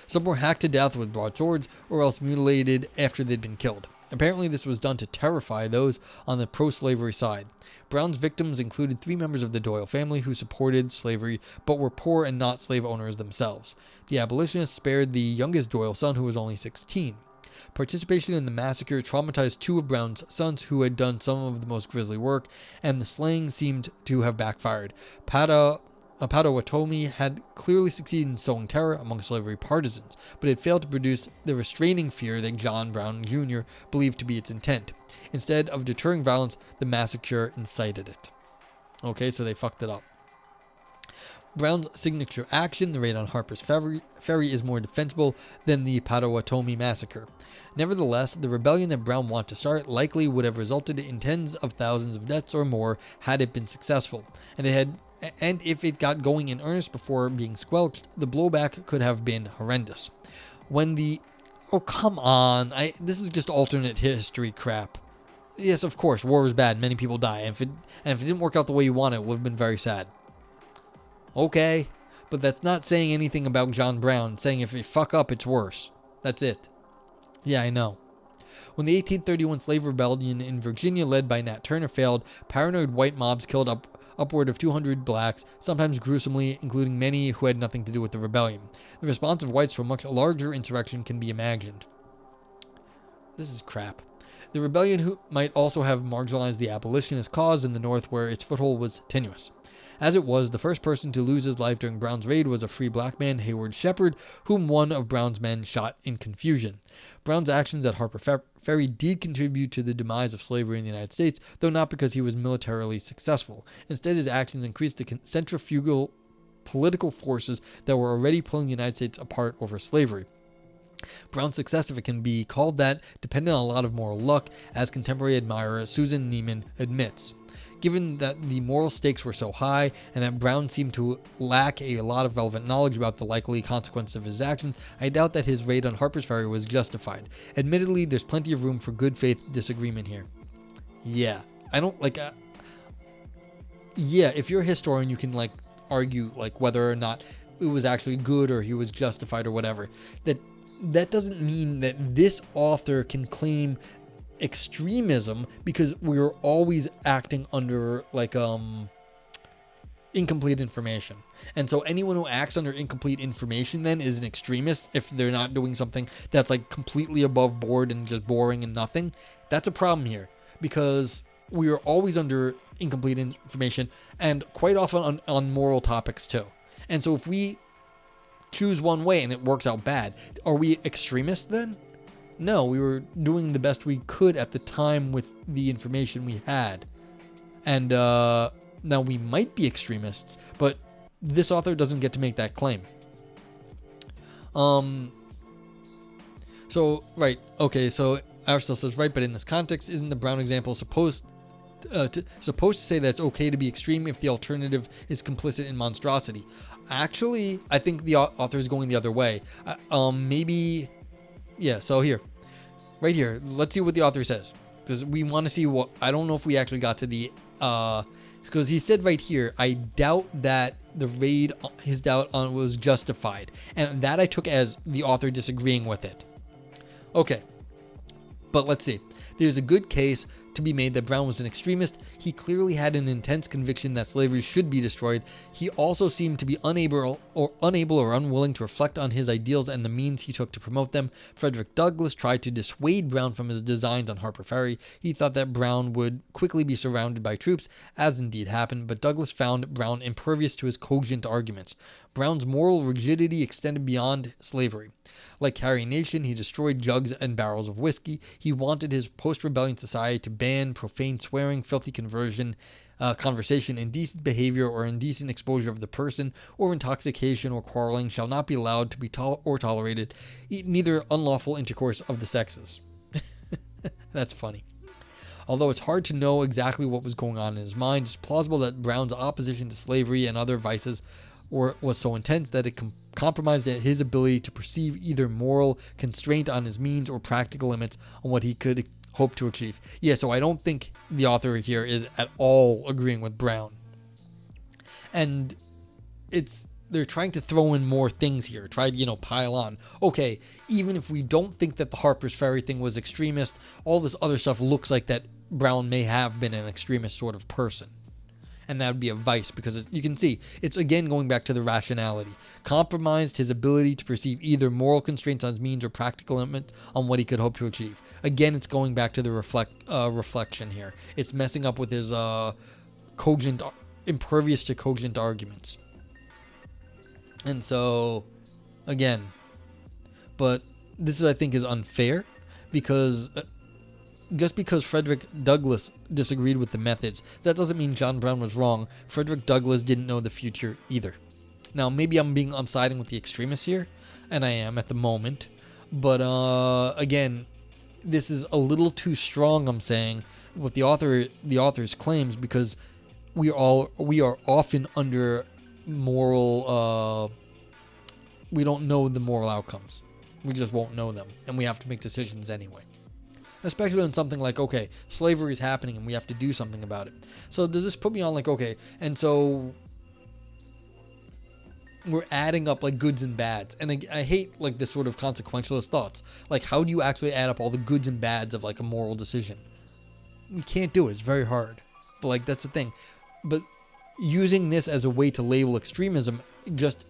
Some were hacked to death with broadswords or else mutilated after they'd been killed. Apparently this was done to terrify those on the pro-slavery side. Brown's victims included 3 members of the Doyle family who supported slavery but were poor and not slave owners themselves. The abolitionists spared the youngest Doyle son, who was only 16. Participation in the massacre traumatized 2 of Brown's sons who had done some of the most grisly work, and the slaying seemed to have backfired. Potawatomi had clearly succeeded in sowing terror among slavery partisans, but it failed to produce the restraining fear that John Brown Jr. believed to be its intent. Instead of deterring violence, the massacre incited it. Okay, so they fucked it up. Brown's signature action, the raid on Harper's Ferry, is more defensible than the Potawatomi massacre. Nevertheless, the rebellion that Brown wanted to start likely would have resulted in tens of thousands of deaths or more had it been successful, and if it got going in earnest before being squelched, the blowback could have been horrendous. Oh, come on. This is just alternate history crap. Yes, of course, war was bad. Many people die. And if it didn't work out the way you wanted, it would have been very sad. Okay, but that's not saying anything about John Brown, saying if you fuck up, it's worse. That's it. Yeah, I know. When the 1831 slave rebellion in Virginia led by Nat Turner failed, paranoid white mobs killed upward of 200 blacks, sometimes gruesomely, including many who had nothing to do with the rebellion. The response of whites to a much larger insurrection can be imagined. This is crap. The rebellion might also have marginalized the abolitionist cause in the North, where its foothold was tenuous. As it was, the first person to lose his life during Brown's raid was a free black man, Hayward Shepherd, whom one of Brown's men shot in confusion. Brown's actions at Harper Ferry did contribute to the demise of slavery in the United States, though not because he was militarily successful. Instead, his actions increased the centrifugal political forces that were already pulling the United States apart over slavery. Brown's success, if it can be called that, depended on a lot of moral luck, as contemporary admirer Susan Neiman admits. Given that the moral stakes were so high, and that Brown seemed to lack a lot of relevant knowledge about the likely consequences of his actions, I doubt that his raid on Harper's Ferry was justified. Admittedly, there's plenty of room for good faith disagreement here. Yeah, I don't like... yeah, if you're a historian, you can argue whether or not it was actually good or he was justified or whatever. That doesn't mean that this author can claim extremism, because we're always acting under incomplete information. And so anyone who acts under incomplete information then is an extremist if they're not doing something that's completely above board and just boring and nothing. That's a problem here, because we are always under incomplete information, and quite often on moral topics too. And so if we choose one way and it works out bad, are we extremists then? No, we were doing the best we could at the time with the information we had. And now we might be extremists, but this author doesn't get to make that claim. So Aristotle says, right, but in this context, isn't the Brown example supposed to say that it's okay to be extreme if the alternative is complicit in monstrosity? Actually, I think the author is going the other way. Yeah, so right here, let's see what the author says, because we want to see what, I don't know if we actually got to the, because he said right here, I doubt that the raid, his doubt on was justified, and that I took as the author disagreeing with it. Okay, but let's see. There's a good case to be made that Brown was an extremist. He clearly had an intense conviction that slavery should be destroyed. He also seemed to be unable or unwilling to reflect on his ideals and the means he took to promote them. Frederick Douglass tried to dissuade Brown from his designs on Harper Ferry. He thought that Brown would quickly be surrounded by troops, as indeed happened, but Douglass found Brown impervious to his cogent arguments. Brown's moral rigidity extended beyond slavery. Like Carrie Nation, he destroyed jugs and barrels of whiskey. He wanted his post-rebellion society to ban profane swearing, filthy conversation, indecent behavior, or indecent exposure of the person, or intoxication or quarreling shall not be allowed to be tolerated, neither unlawful intercourse of the sexes. That's funny. Although it's hard to know exactly what was going on in his mind, it's plausible that Brown's opposition to slavery and other vices was so intense that it compromised his ability to perceive either moral constraint on his means or practical limits on what he could hope to achieve. Yeah, so I don't think the author here is at all agreeing with Brown. And they're trying to throw in more things here, pile on. Okay, even if we don't think that the Harper's Ferry thing was extremist, all this other stuff looks like that Brown may have been an extremist sort of person. And that would be a vice, because you can see it's again going back to the rationality. Compromised his ability to perceive either moral constraints on his means or practical limits on what he could hope to achieve. Again, it's going back to the reflection here. It's messing up with his impervious to cogent arguments. And so, again, but this I think is unfair, because just because Frederick Douglass disagreed with the methods, that doesn't mean John Brown was wrong. Frederick Douglass didn't know the future either. Now, maybe I'm siding with the extremists here, and I am at the moment. But again, this is a little too strong, I'm saying, with the author's claims, because we are often under moral. We don't know the moral outcomes. We just won't know them, and we have to make decisions anyway. Especially on something like, okay, slavery is happening and we have to do something about it. So does this put me on okay, and so we're adding up goods and bads. And I hate this sort of consequentialist thoughts. How do you actually add up all the goods and bads of a moral decision? We can't do it. It's very hard. But that's the thing. But using this as a way to label extremism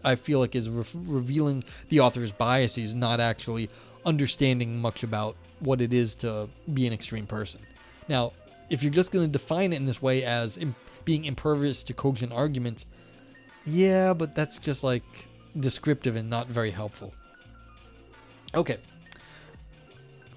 I feel is revealing the author's biases, not actually understanding much about what it is to be an extreme person. Now, if you're just going to define it in this way as being impervious to cogent arguments, yeah, but that's just descriptive and not very helpful. Okay.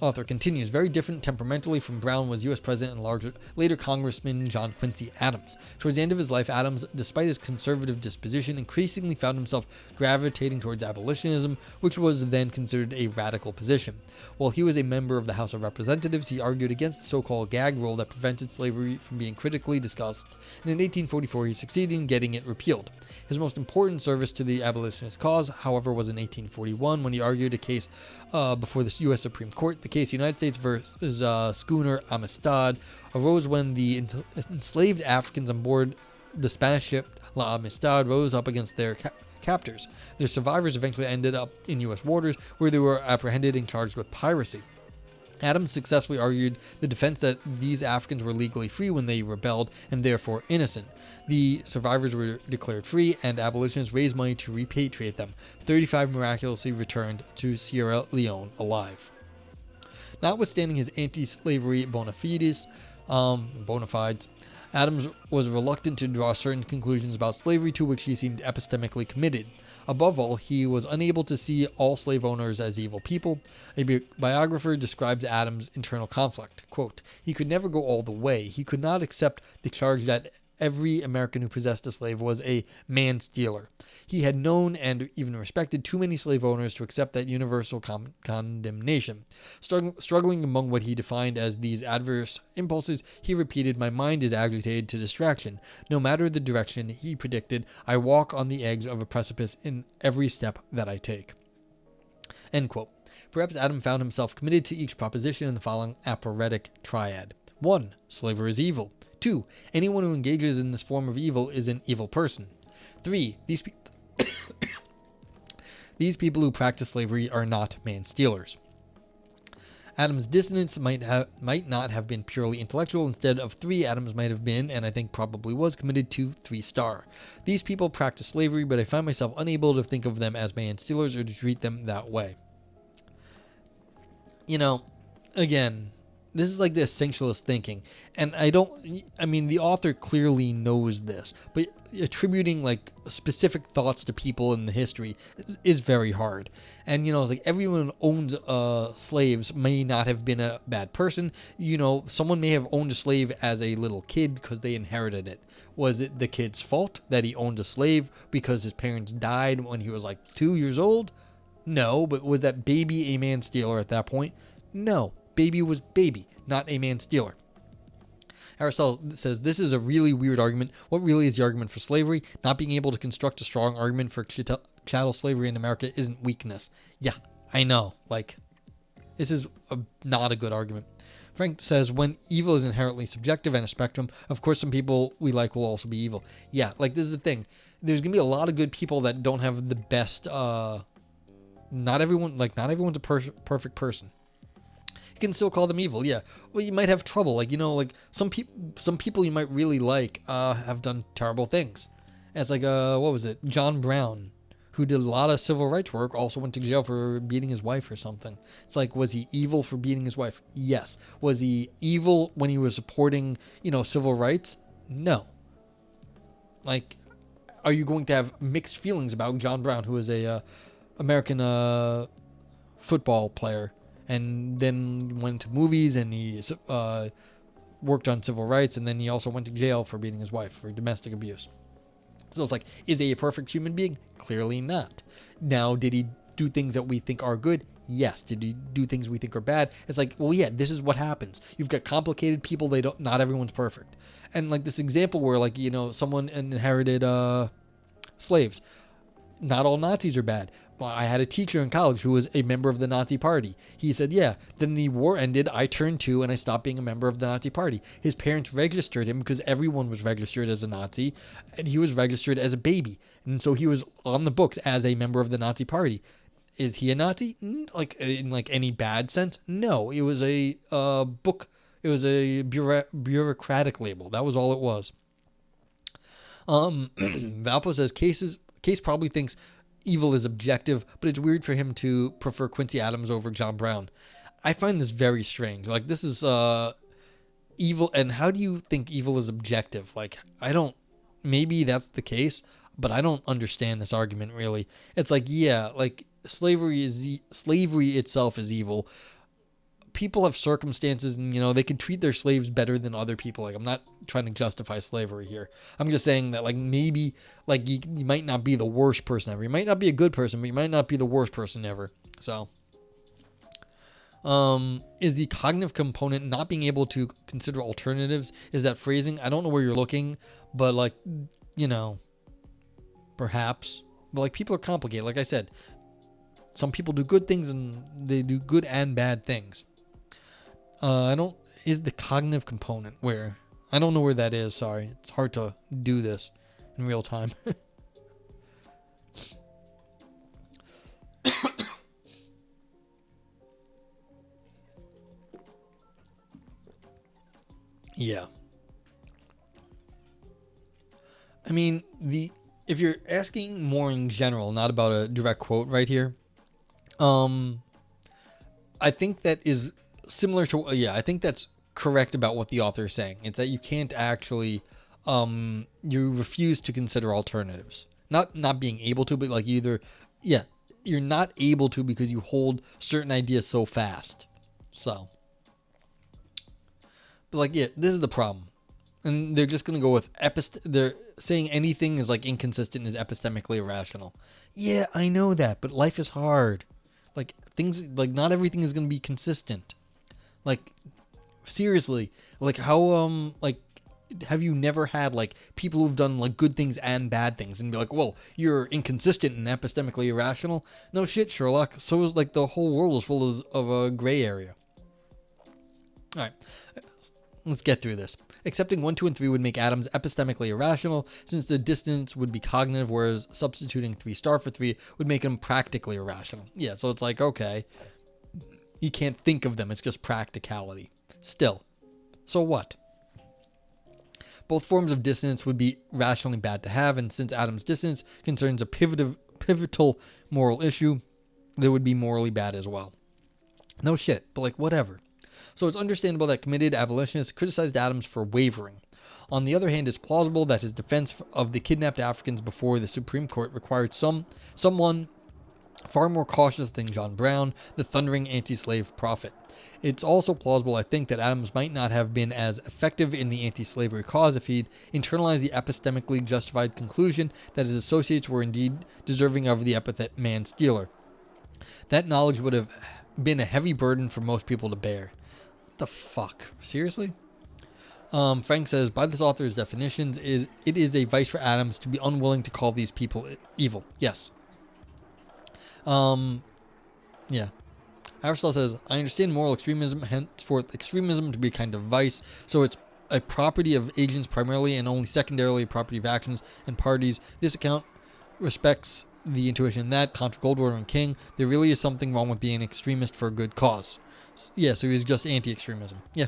Author continues, very different temperamentally from Brown was U.S. President and later Congressman John Quincy Adams. Towards the end of his life, Adams, despite his conservative disposition, increasingly found himself gravitating towards abolitionism, which was then considered a radical position. While he was a member of the House of Representatives, he argued against the so-called gag rule that prevented slavery from being critically discussed, and in 1844 he succeeded in getting it repealed. His most important service to the abolitionist cause, however, was in 1841 when he argued a case before the U.S. Supreme Court. The case United States versus Schooner Amistad arose when the enslaved Africans on board the Spanish ship La Amistad rose up against their captors. Their survivors eventually ended up in U.S. waters, where they were apprehended and charged with piracy. Adams successfully argued the defense that these Africans were legally free when they rebelled and therefore innocent. The survivors were declared free, and abolitionists raised money to repatriate them. 35 miraculously returned to Sierra Leone alive. Notwithstanding his anti-slavery bona fides, Adams was reluctant to draw certain conclusions about slavery to which he seemed epistemically committed. Above all, he was unable to see all slave owners as evil people. A biographer describes Adams' internal conflict. Quote, he could never go all the way. He could not accept the charge that every American who possessed a slave was a man-stealer. He had known and even respected too many slave owners to accept that universal condemnation. Struggling among what he defined as these adverse impulses, he repeated, my mind is agitated to distraction. No matter the direction, he predicted, I walk on the edge of a precipice in every step that I take. End quote. Perhaps Adam found himself committed to each proposition in the following aphoretic triad. 1. Slavery is evil. 2. Anyone who engages in this form of evil is an evil person. 3. These people who practice slavery are not man-stealers. Adams' dissonance might not have been purely intellectual. Instead of 3, Adams might have been, and I think probably was, committed to 3-star. These people practice slavery, but I find myself unable to think of them as man-stealers or to treat them that way. Again, this is like the essentialist thinking, and the author clearly knows this, but attributing specific thoughts to people in the history is very hard. And it's everyone who owns slaves may not have been a bad person. Someone may have owned a slave as a little kid because they inherited it. Was it the kid's fault that he owned a slave because his parents died when he was 2 years old? No. But was that baby a man-stealer at that point? No. Baby was baby, not a man-stealer. Aristotle says this is a really weird argument. What really is the argument for slavery? Not being able to construct a strong argument for chattel slavery in America isn't weakness. Yeah, I know. Like, this is not a good argument. Frank says, when evil is inherently subjective and a spectrum, of course some people we like will also be evil. Yeah, like, this is the thing. There's going to be a lot of good people that don't have the best, not everyone's a perfect person. You can still call them evil, yeah. Well, you might have trouble, like, like some people you might really like have done terrible things. It's like, what was it? John Brown, who did a lot of civil rights work, also went to jail for beating his wife or something. It's like, was he evil for beating his wife? Yes. Was he evil when he was supporting, civil rights? No. Like, are you going to have mixed feelings about John Brown, who is a American football player, and then went to movies, and he worked on civil rights, and then he also went to jail for beating his wife for domestic abuse? So it's like, is he a perfect human being? Clearly not. Now, did he do things that we think are good? Yes. Did he do things we think are bad? It's like, well, yeah, this is what happens. You've got complicated people. Not everyone's perfect. And like this example where, like, someone inherited slaves. Not all Nazis are bad. I had a teacher in college who was a member of the Nazi Party. He said, yeah, then the war ended, I turned 2 and I stopped being a member of the Nazi Party. His parents registered him because everyone was registered as a Nazi, and he was registered as a baby. And so he was on the books as a member of the Nazi Party. Is he a Nazi? Like, in like any bad sense? No, it was a book. It was a bureaucratic label. That was all it was. Valpo says, Case probably thinks evil is objective, but it's weird for him to prefer Quincy Adams over John Brown. I find this very strange. Like, this is evil, and how do you think evil is objective? Like, maybe that's the case, but I don't understand this argument really. It's like, yeah, like slavery itself is evil. People have circumstances, and they can treat their slaves better than other people. Like, I'm not trying to justify slavery here. I'm just saying that, like, maybe, like, you might not be the worst person ever. You might not be a good person, but you might not be the worst person ever. So, is the cognitive component not being able to consider alternatives? Is that phrasing? I don't know where you're looking, but, like, perhaps. But, like, people are complicated. Like I said, some people do good things, and they do good and bad things. Is the cognitive component where? I don't know where that is, sorry. It's hard to do this in real time. Yeah. I mean, if you're asking more in general, not about a direct quote right here, I think that is similar to, I think that's correct about what the author is saying. It's that you can't actually, you refuse to consider alternatives. Not being able to, but like you're not able to because you hold certain ideas so fast. So, but like, yeah, this is the problem. And they're just going to go with they're saying anything is like inconsistent is epistemically irrational. Yeah, I know that, but life is hard. Like, things, like, not everything is going to be consistent. Like, seriously, like, how, like, have you never had, like, people who've done, like, good things and bad things and be like, well, you're inconsistent and epistemically irrational? No shit, Sherlock. So is, like, the whole world is full of a gray area. All right, let's get through this. Accepting 1, 2, and 3 would make atoms epistemically irrational, since the distance would be cognitive, whereas substituting 3 star for 3 would make them practically irrational. Yeah, so it's like, okay, you can't think of them, it's just practicality. Still, so what? Both forms of dissonance would be rationally bad to have, and since Adam's dissonance concerns a pivotal moral issue, they would be morally bad as well. No shit, but like, whatever. So it's understandable that committed abolitionists criticized Adams for wavering. On the other hand, it's plausible that his defense of the kidnapped Africans before the Supreme Court required someone far more cautious than John Brown, the thundering anti-slave prophet. It's also plausible, I think, that Adams might not have been as effective in the anti-slavery cause if he'd internalized the epistemically justified conclusion that his associates were indeed deserving of the epithet man-stealer. That knowledge would have been a heavy burden for most people to bear. What the fuck? Seriously? Frank says, by this author's definitions, it is a vice for Adams to be unwilling to call these people evil. Yes. Yeah. Aristotle says, I understand moral extremism, henceforth extremism to be a kind of vice, so it's a property of agents primarily and only secondarily a property of actions and parties. This account respects the intuition that, contra Goldwater and King, there really is something wrong with being an extremist for a good cause. Yeah, so he's just anti-extremism. Yeah.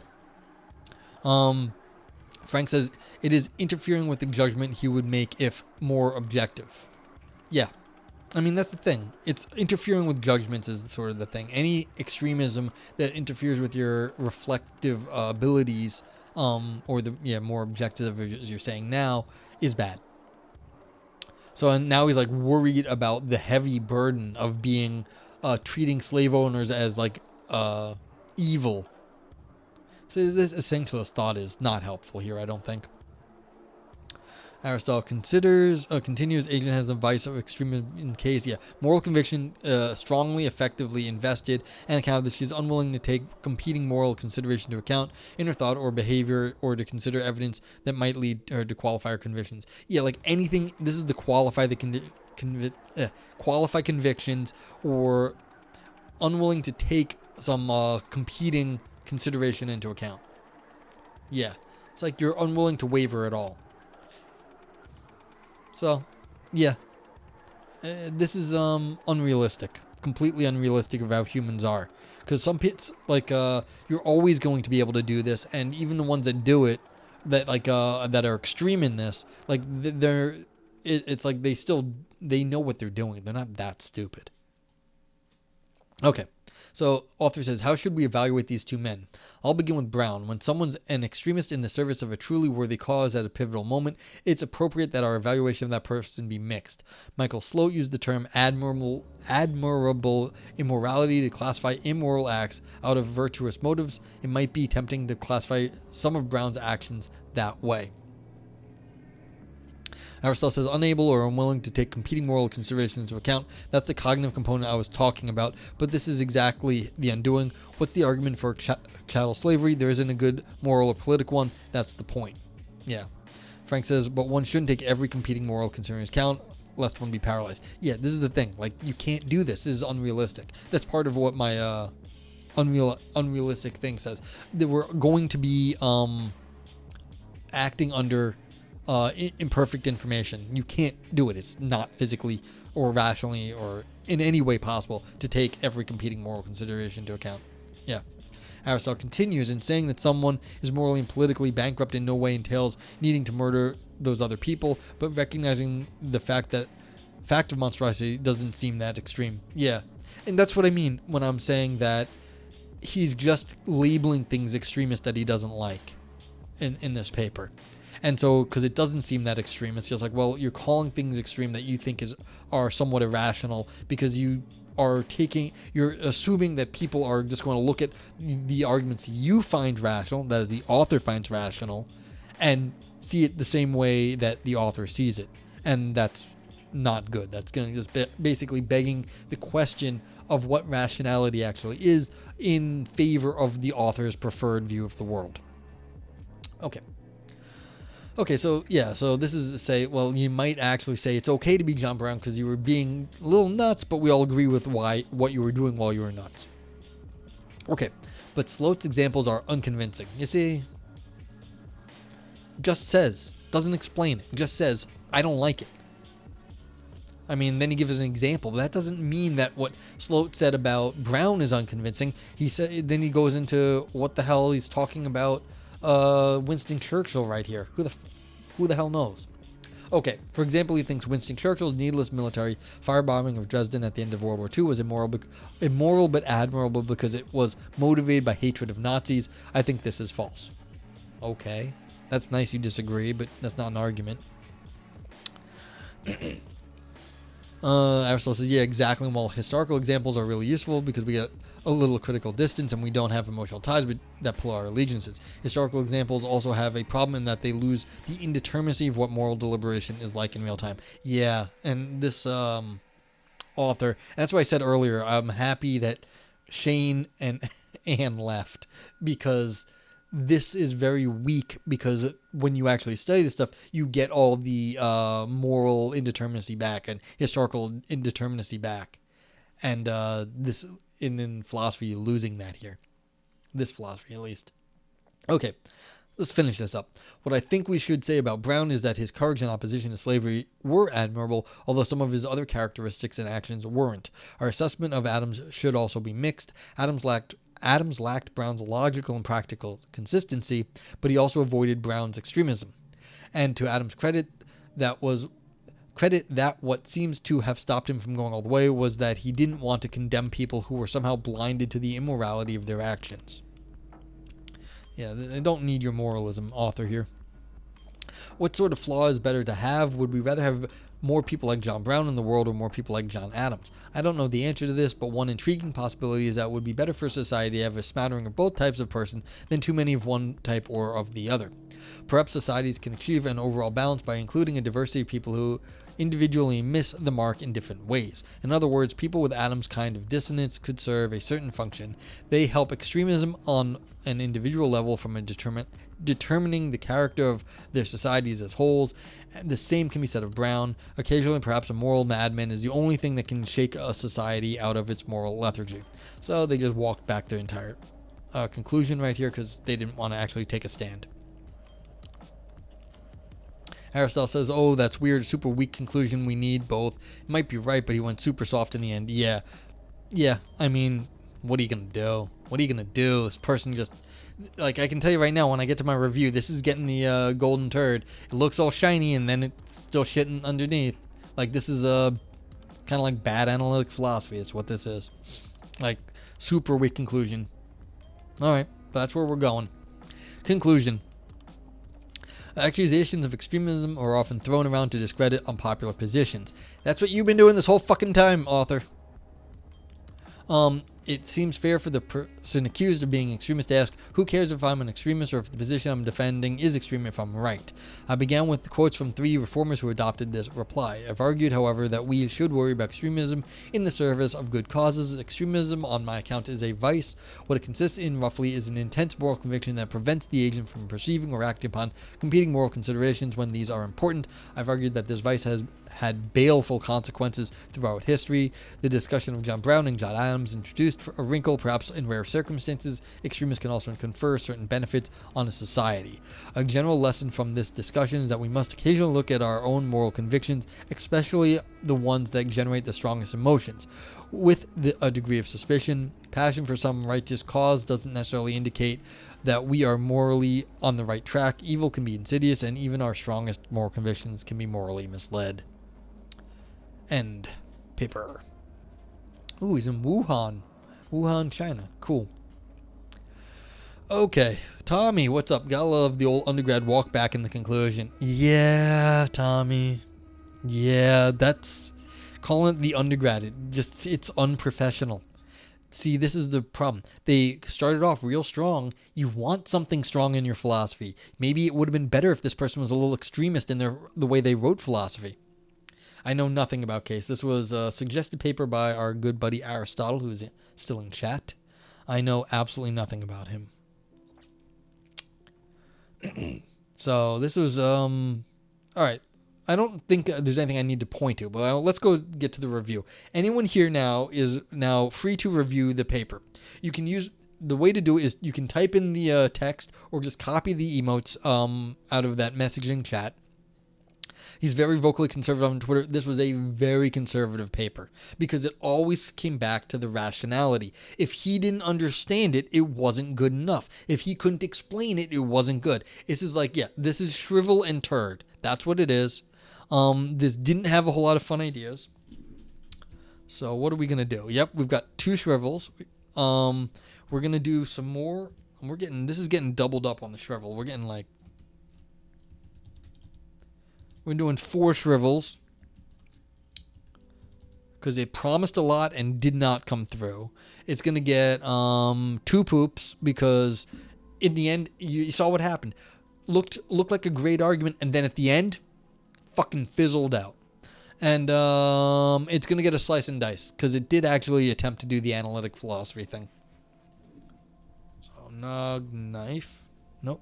Frank says, it is interfering with the judgment he would make if more objective. Yeah. I mean, that's the thing. It's interfering with judgments is sort of the thing. Any extremism that interferes with your reflective abilities, or the more objective, as you're saying now, is bad. So now he's like worried about the heavy burden of being treating slave owners as like evil. So this essentialist thought is not helpful here, I don't think. Aristotle continues, agent has the vice of extremism in case, moral conviction strongly, effectively invested, and account that she is unwilling to take competing moral consideration into account in her thought or behavior, or to consider evidence that might lead her to qualify her convictions. Yeah, like anything, this is the qualify convictions, or unwilling to take some competing consideration into account. Yeah, it's like you're unwilling to waver at all. So, yeah, this is unrealistic, completely unrealistic of how humans are. Because some pits, like, you're always going to be able to do this, and even the ones that do it, that that are extreme in this, like it's like they know what they're doing. They're not that stupid. Okay. So, author says, how should we evaluate these two men? I'll begin with Brown. When someone's an extremist in the service of a truly worthy cause at a pivotal moment, it's appropriate that our evaluation of that person be mixed. Michael Sloat used the term admirable immorality to classify immoral acts out of virtuous motives. It might be tempting to classify some of Brown's actions that way. Aristotle says, unable or unwilling to take competing moral considerations into account. That's the cognitive component I was talking about, but this is exactly the undoing. What's the argument for chattel slavery? There isn't a good moral or political one. That's the point. Yeah. Frank says, but one shouldn't take every competing moral consideration into account, lest one be paralyzed. Yeah, this is the thing. Like, you can't do this. This is unrealistic. That's part of what my unrealistic thing says. That we're going to be acting under imperfect information. You can't do it. It's not physically or rationally or in any way possible to take every competing moral consideration into account. Yeah. Aristotle continues in saying that someone is morally and politically bankrupt in no way entails needing to murder those other people, but recognizing the fact of monstrosity doesn't seem that extreme. Yeah. And that's what I mean when I'm saying that he's just labeling things extremist that he doesn't like in this paper. And so, because it doesn't seem that extreme, it's just like, well, you're calling things extreme that you think are somewhat irrational because you're assuming that people are just going to look at the arguments you find rational, that is the author finds rational, and see it the same way that the author sees it. And that's not good. That's going to just basically begging the question of what rationality actually is in favor of the author's preferred view of the world. Okay, so this is to say, well, you might actually say it's okay to be John Brown because you were being a little nuts, but we all agree with what you were doing while you were nuts. Okay, but Sloat's examples are unconvincing. You see, just says, doesn't explain it, just says, I don't like it. I mean, then he gives us an example, but that doesn't mean that what Sloat said about Brown is unconvincing. Then he goes into what the hell he's talking about Winston Churchill right here. Who the hell knows? Okay, for example, he thinks Winston Churchill's needless military firebombing of Dresden at the end of World War II was immoral but admirable because it was motivated by hatred of Nazis. I think this is false. Okay, that's nice you disagree, but that's not an argument. Aristotle says, yeah, exactly. While historical examples are really useful because we get a little critical distance and we don't have emotional ties that pull our allegiances. Historical examples also have a problem in that they lose the indeterminacy of what moral deliberation is like in real time. Yeah, and this author, and that's why I said earlier, I'm happy that Shane and Anne left, because this is very weak, because when you actually study this stuff, you get all the moral indeterminacy back and historical indeterminacy back. And this in philosophy, losing that here. This philosophy, at least. Okay, let's finish this up. What I think we should say about Brown is that his courage and opposition to slavery were admirable, although some of his other characteristics and actions weren't. Our assessment of Adams should also be mixed. Adams lacked Brown's logical and practical consistency, but he also avoided Brown's extremism. And to Adams' credit, that what seems to have stopped him from going all the way was that he didn't want to condemn people who were somehow blinded to the immorality of their actions. Yeah, they don't need your moralism, author here. What sort of flaw is better to have? Would we rather have more people like John Brown in the world or more people like John Adams? I don't know the answer to this, but one intriguing possibility is that it would be better for society to have a smattering of both types of person than too many of one type or of the other. Perhaps societies can achieve an overall balance by including a diversity of people who individually miss the mark in different ways. In other words, people with Adams' kind of dissonance could serve a certain function. They help extremism on an individual level from determining the character of their societies as wholes. The same can be said of Brown. Occasionally, perhaps a moral madman is the only thing that can shake a society out of its moral lethargy. So they just walked back their entire conclusion right here because they didn't want to actually take a stand. Aristotle says, oh, that's weird, super weak conclusion, we need both. It might be right, but he went super soft in the end. Yeah, I mean, what are you going to do? This person just, like, I can tell you right now, when I get to my review, this is getting the golden turd. It looks all shiny, and then it's still shitting underneath. Like, this is kind of like bad analytic philosophy. It's what this is. Like, super weak conclusion. All right, that's where we're going. Conclusion. Accusations of extremism are often thrown around to discredit unpopular positions. That's what you've been doing this whole fucking time, author. It seems fair for the person accused of being extremist to ask, who cares if I'm an extremist or if the position I'm defending is extreme if I'm right? I began with quotes from 3 reformers who adopted this reply. I've argued, however, that we should worry about extremism in the service of good causes. Extremism, on my account, is a vice. What it consists in, roughly, is an intense moral conviction that prevents the agent from perceiving or acting upon competing moral considerations when these are important. I've argued that this vice has had baleful consequences throughout history. The discussion of John Brown and John Adams introduced a wrinkle, perhaps in rare circumstances. Extremists can also confer certain benefits on a society. A general lesson from this discussion is that we must occasionally look at our own moral convictions, especially the ones that generate the strongest emotions, with a degree of suspicion. Passion for some righteous cause doesn't necessarily indicate that we are morally on the right track. Evil can be insidious, and even our strongest moral convictions can be morally misled. End paper. Ooh, he's in Wuhan, China. Cool. Okay, Tommy, what's up? Gotta love the old undergrad walk back in the conclusion. Yeah, Tommy. Yeah, that's calling it the undergrad. It's unprofessional. See, this is the problem. They started off real strong. You want something strong in your philosophy. Maybe it would have been better if this person was a little extremist in the way they wrote philosophy. I know nothing about Case. This was a suggested paper by our good buddy Aristotle, who's still in chat. I know absolutely nothing about him. So this was, all right. I don't think there's anything I need to point to, but let's go get to the review. Anyone here now is now free to review the paper. You can use, the way to do it is you can type in the text or just copy the emotes out of that messaging chat. He's very vocally conservative on Twitter. This was a very conservative paper because it always came back to the rationality. If he didn't understand it, it wasn't good enough. If he couldn't explain it, it wasn't good. This is like, yeah, this is shrivel and turd. That's what it is. This didn't have a whole lot of fun ideas. So what are we going to do? Yep, we've got 2 shrivels. We're going to do some more. This is getting doubled up on the shrivel. We're getting like, we're doing 4 shrivels because they promised a lot and did not come through. It's going to get 2 poops because in the end, you saw what happened. Looked like a great argument, and then at the end, fucking fizzled out. And it's going to get a slice and dice because it did actually attempt to do the analytic philosophy thing. So, nog, knife. Nope.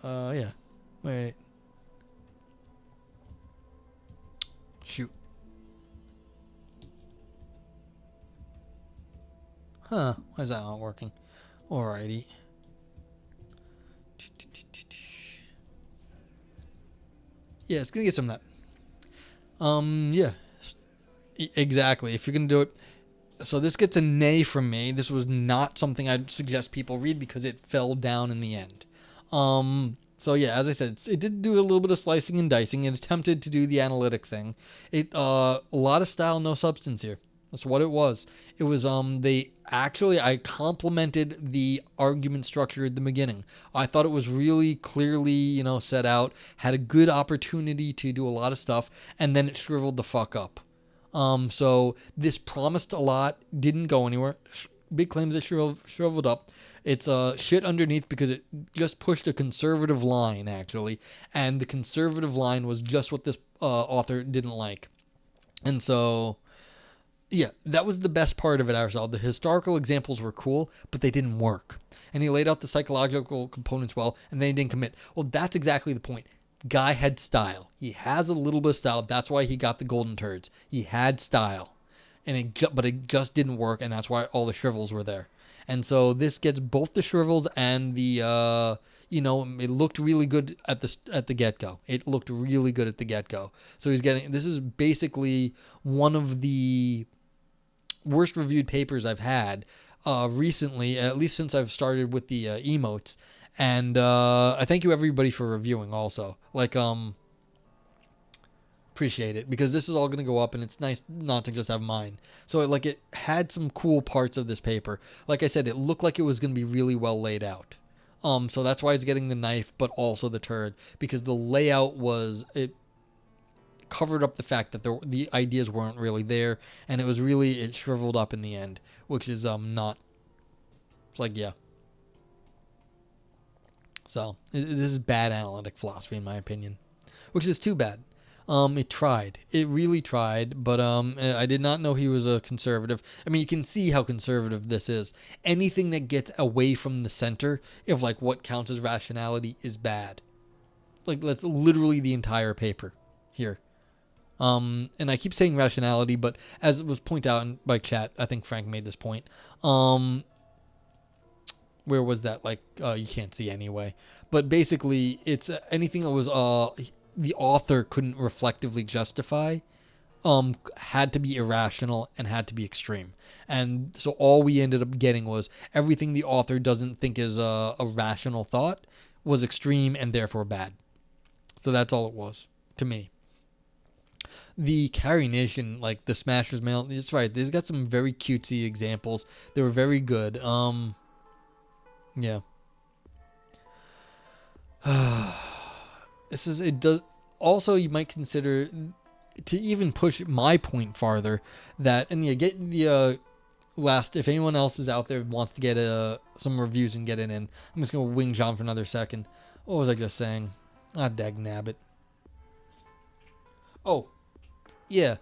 Yeah. Wait. Shoot. Huh? Why is that not working? Alrighty. Yeah, it's gonna get some of that. Yeah. Exactly. If you're gonna do it. So this gets a nay from me. This was not something I'd suggest people read because it fell down in the end. So yeah, as I said, it did do a little bit of slicing and dicing. It attempted to do the analytic thing. A lot of style, no substance here. That's what it was. It was I complimented the argument structure at the beginning. I thought it was really clearly, set out, had a good opportunity to do a lot of stuff, and then it shriveled the fuck up. So this promised a lot, didn't go anywhere. Big claims that shriveled up. It's shit underneath because it just pushed a conservative line, actually. And the conservative line was just what this author didn't like. And so, yeah, that was the best part of it, Aristotle. The historical examples were cool, but they didn't work. And he laid out the psychological components well, and then he didn't commit. Well, that's exactly the point. Guy had style. He has a little bit of style. That's why he got the golden turds. He had style. But it just didn't work, and that's why all the shrivels were there. And so this gets both the shrivels and the, it looked really good at the get-go. It looked really good at the get-go. So this is basically one of the worst reviewed papers I've had recently, at least since I've started with the emotes. And I thank you everybody for reviewing also. Appreciate it, because this is all going to go up and it's nice not to just have mine. So it had some cool parts of this paper. Like I said, it looked like it was going to be really well laid out. So that's why it's getting the knife, but also the turd, because the layout it covered up the fact that the ideas weren't really there, and it shriveled up in the end, which is not. It's like, yeah. So this is bad analytic philosophy in my opinion, which is too bad. It tried. It really tried, but I did not know he was a conservative. I mean, you can see how conservative this is. Anything that gets away from the center of what counts as rationality is bad. That's literally the entire paper here. And I keep saying rationality, but as it was pointed out by chat, I think Frank made this point. Where was that? You can't see anyway. But basically, it's anything that was the author couldn't reflectively justify, had to be irrational and had to be extreme. And so all we ended up getting was everything the author doesn't think is a rational thought was extreme and therefore bad. So that's all it was to me. The Carry Nation, the Smasher's Mail, it's right. They've got some very cutesy examples. They were very good. Yeah. It does. Also, you might consider to even push my point farther that, and get the last, if anyone else is out there wants to get some reviews and get it in, I'm just going to wing John for another second. What was I just saying? Dag nabbit. Oh, yeah.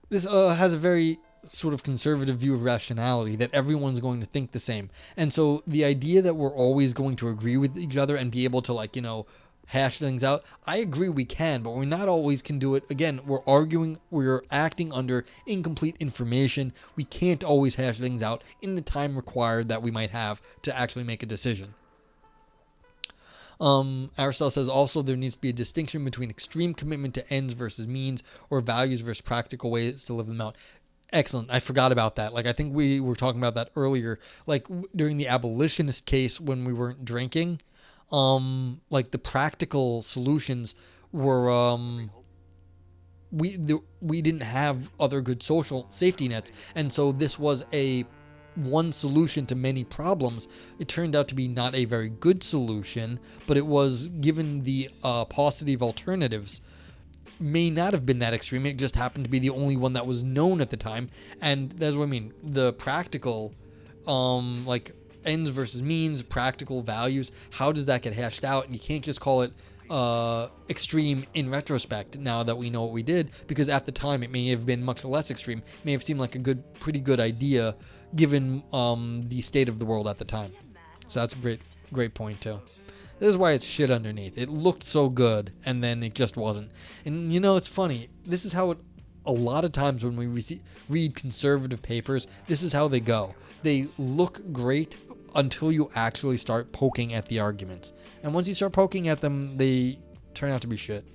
This has a very sort of conservative view of rationality, that everyone's going to think the same. And so the idea that we're always going to agree with each other and be able to hash things out, I agree we can, but we not always can do it. Again, we're acting under incomplete information. We can't always hash things out in the time required that we might have to actually make a decision. Aristotle says also there needs to be a distinction between extreme commitment to ends versus means, or values versus practical ways to live them out. Excellent. I forgot about that. I think we were talking about that earlier. During the abolitionist case when we weren't drinking, the practical solutions were we didn't have other good social safety nets, and so this was one solution to many problems. It turned out to be not a very good solution, but it was, given the paucity of alternatives, may not have been that extreme. It just happened to be the only one that was known at the time, and that's what I mean. The practical, ends versus means, practical values, how does that get hashed out? And you can't just call it extreme in retrospect now that we know what we did, because at the time it may have been much less extreme. It may have seemed like a pretty good idea given the state of the world at the time. So that's a great point too. This is why it's shit underneath. It looked so good, and then it just wasn't. And it's funny. This is how it a lot of times when we read conservative papers, this is how they go. They look great until you actually start poking at the arguments. And once you start poking at them, they turn out to be shit.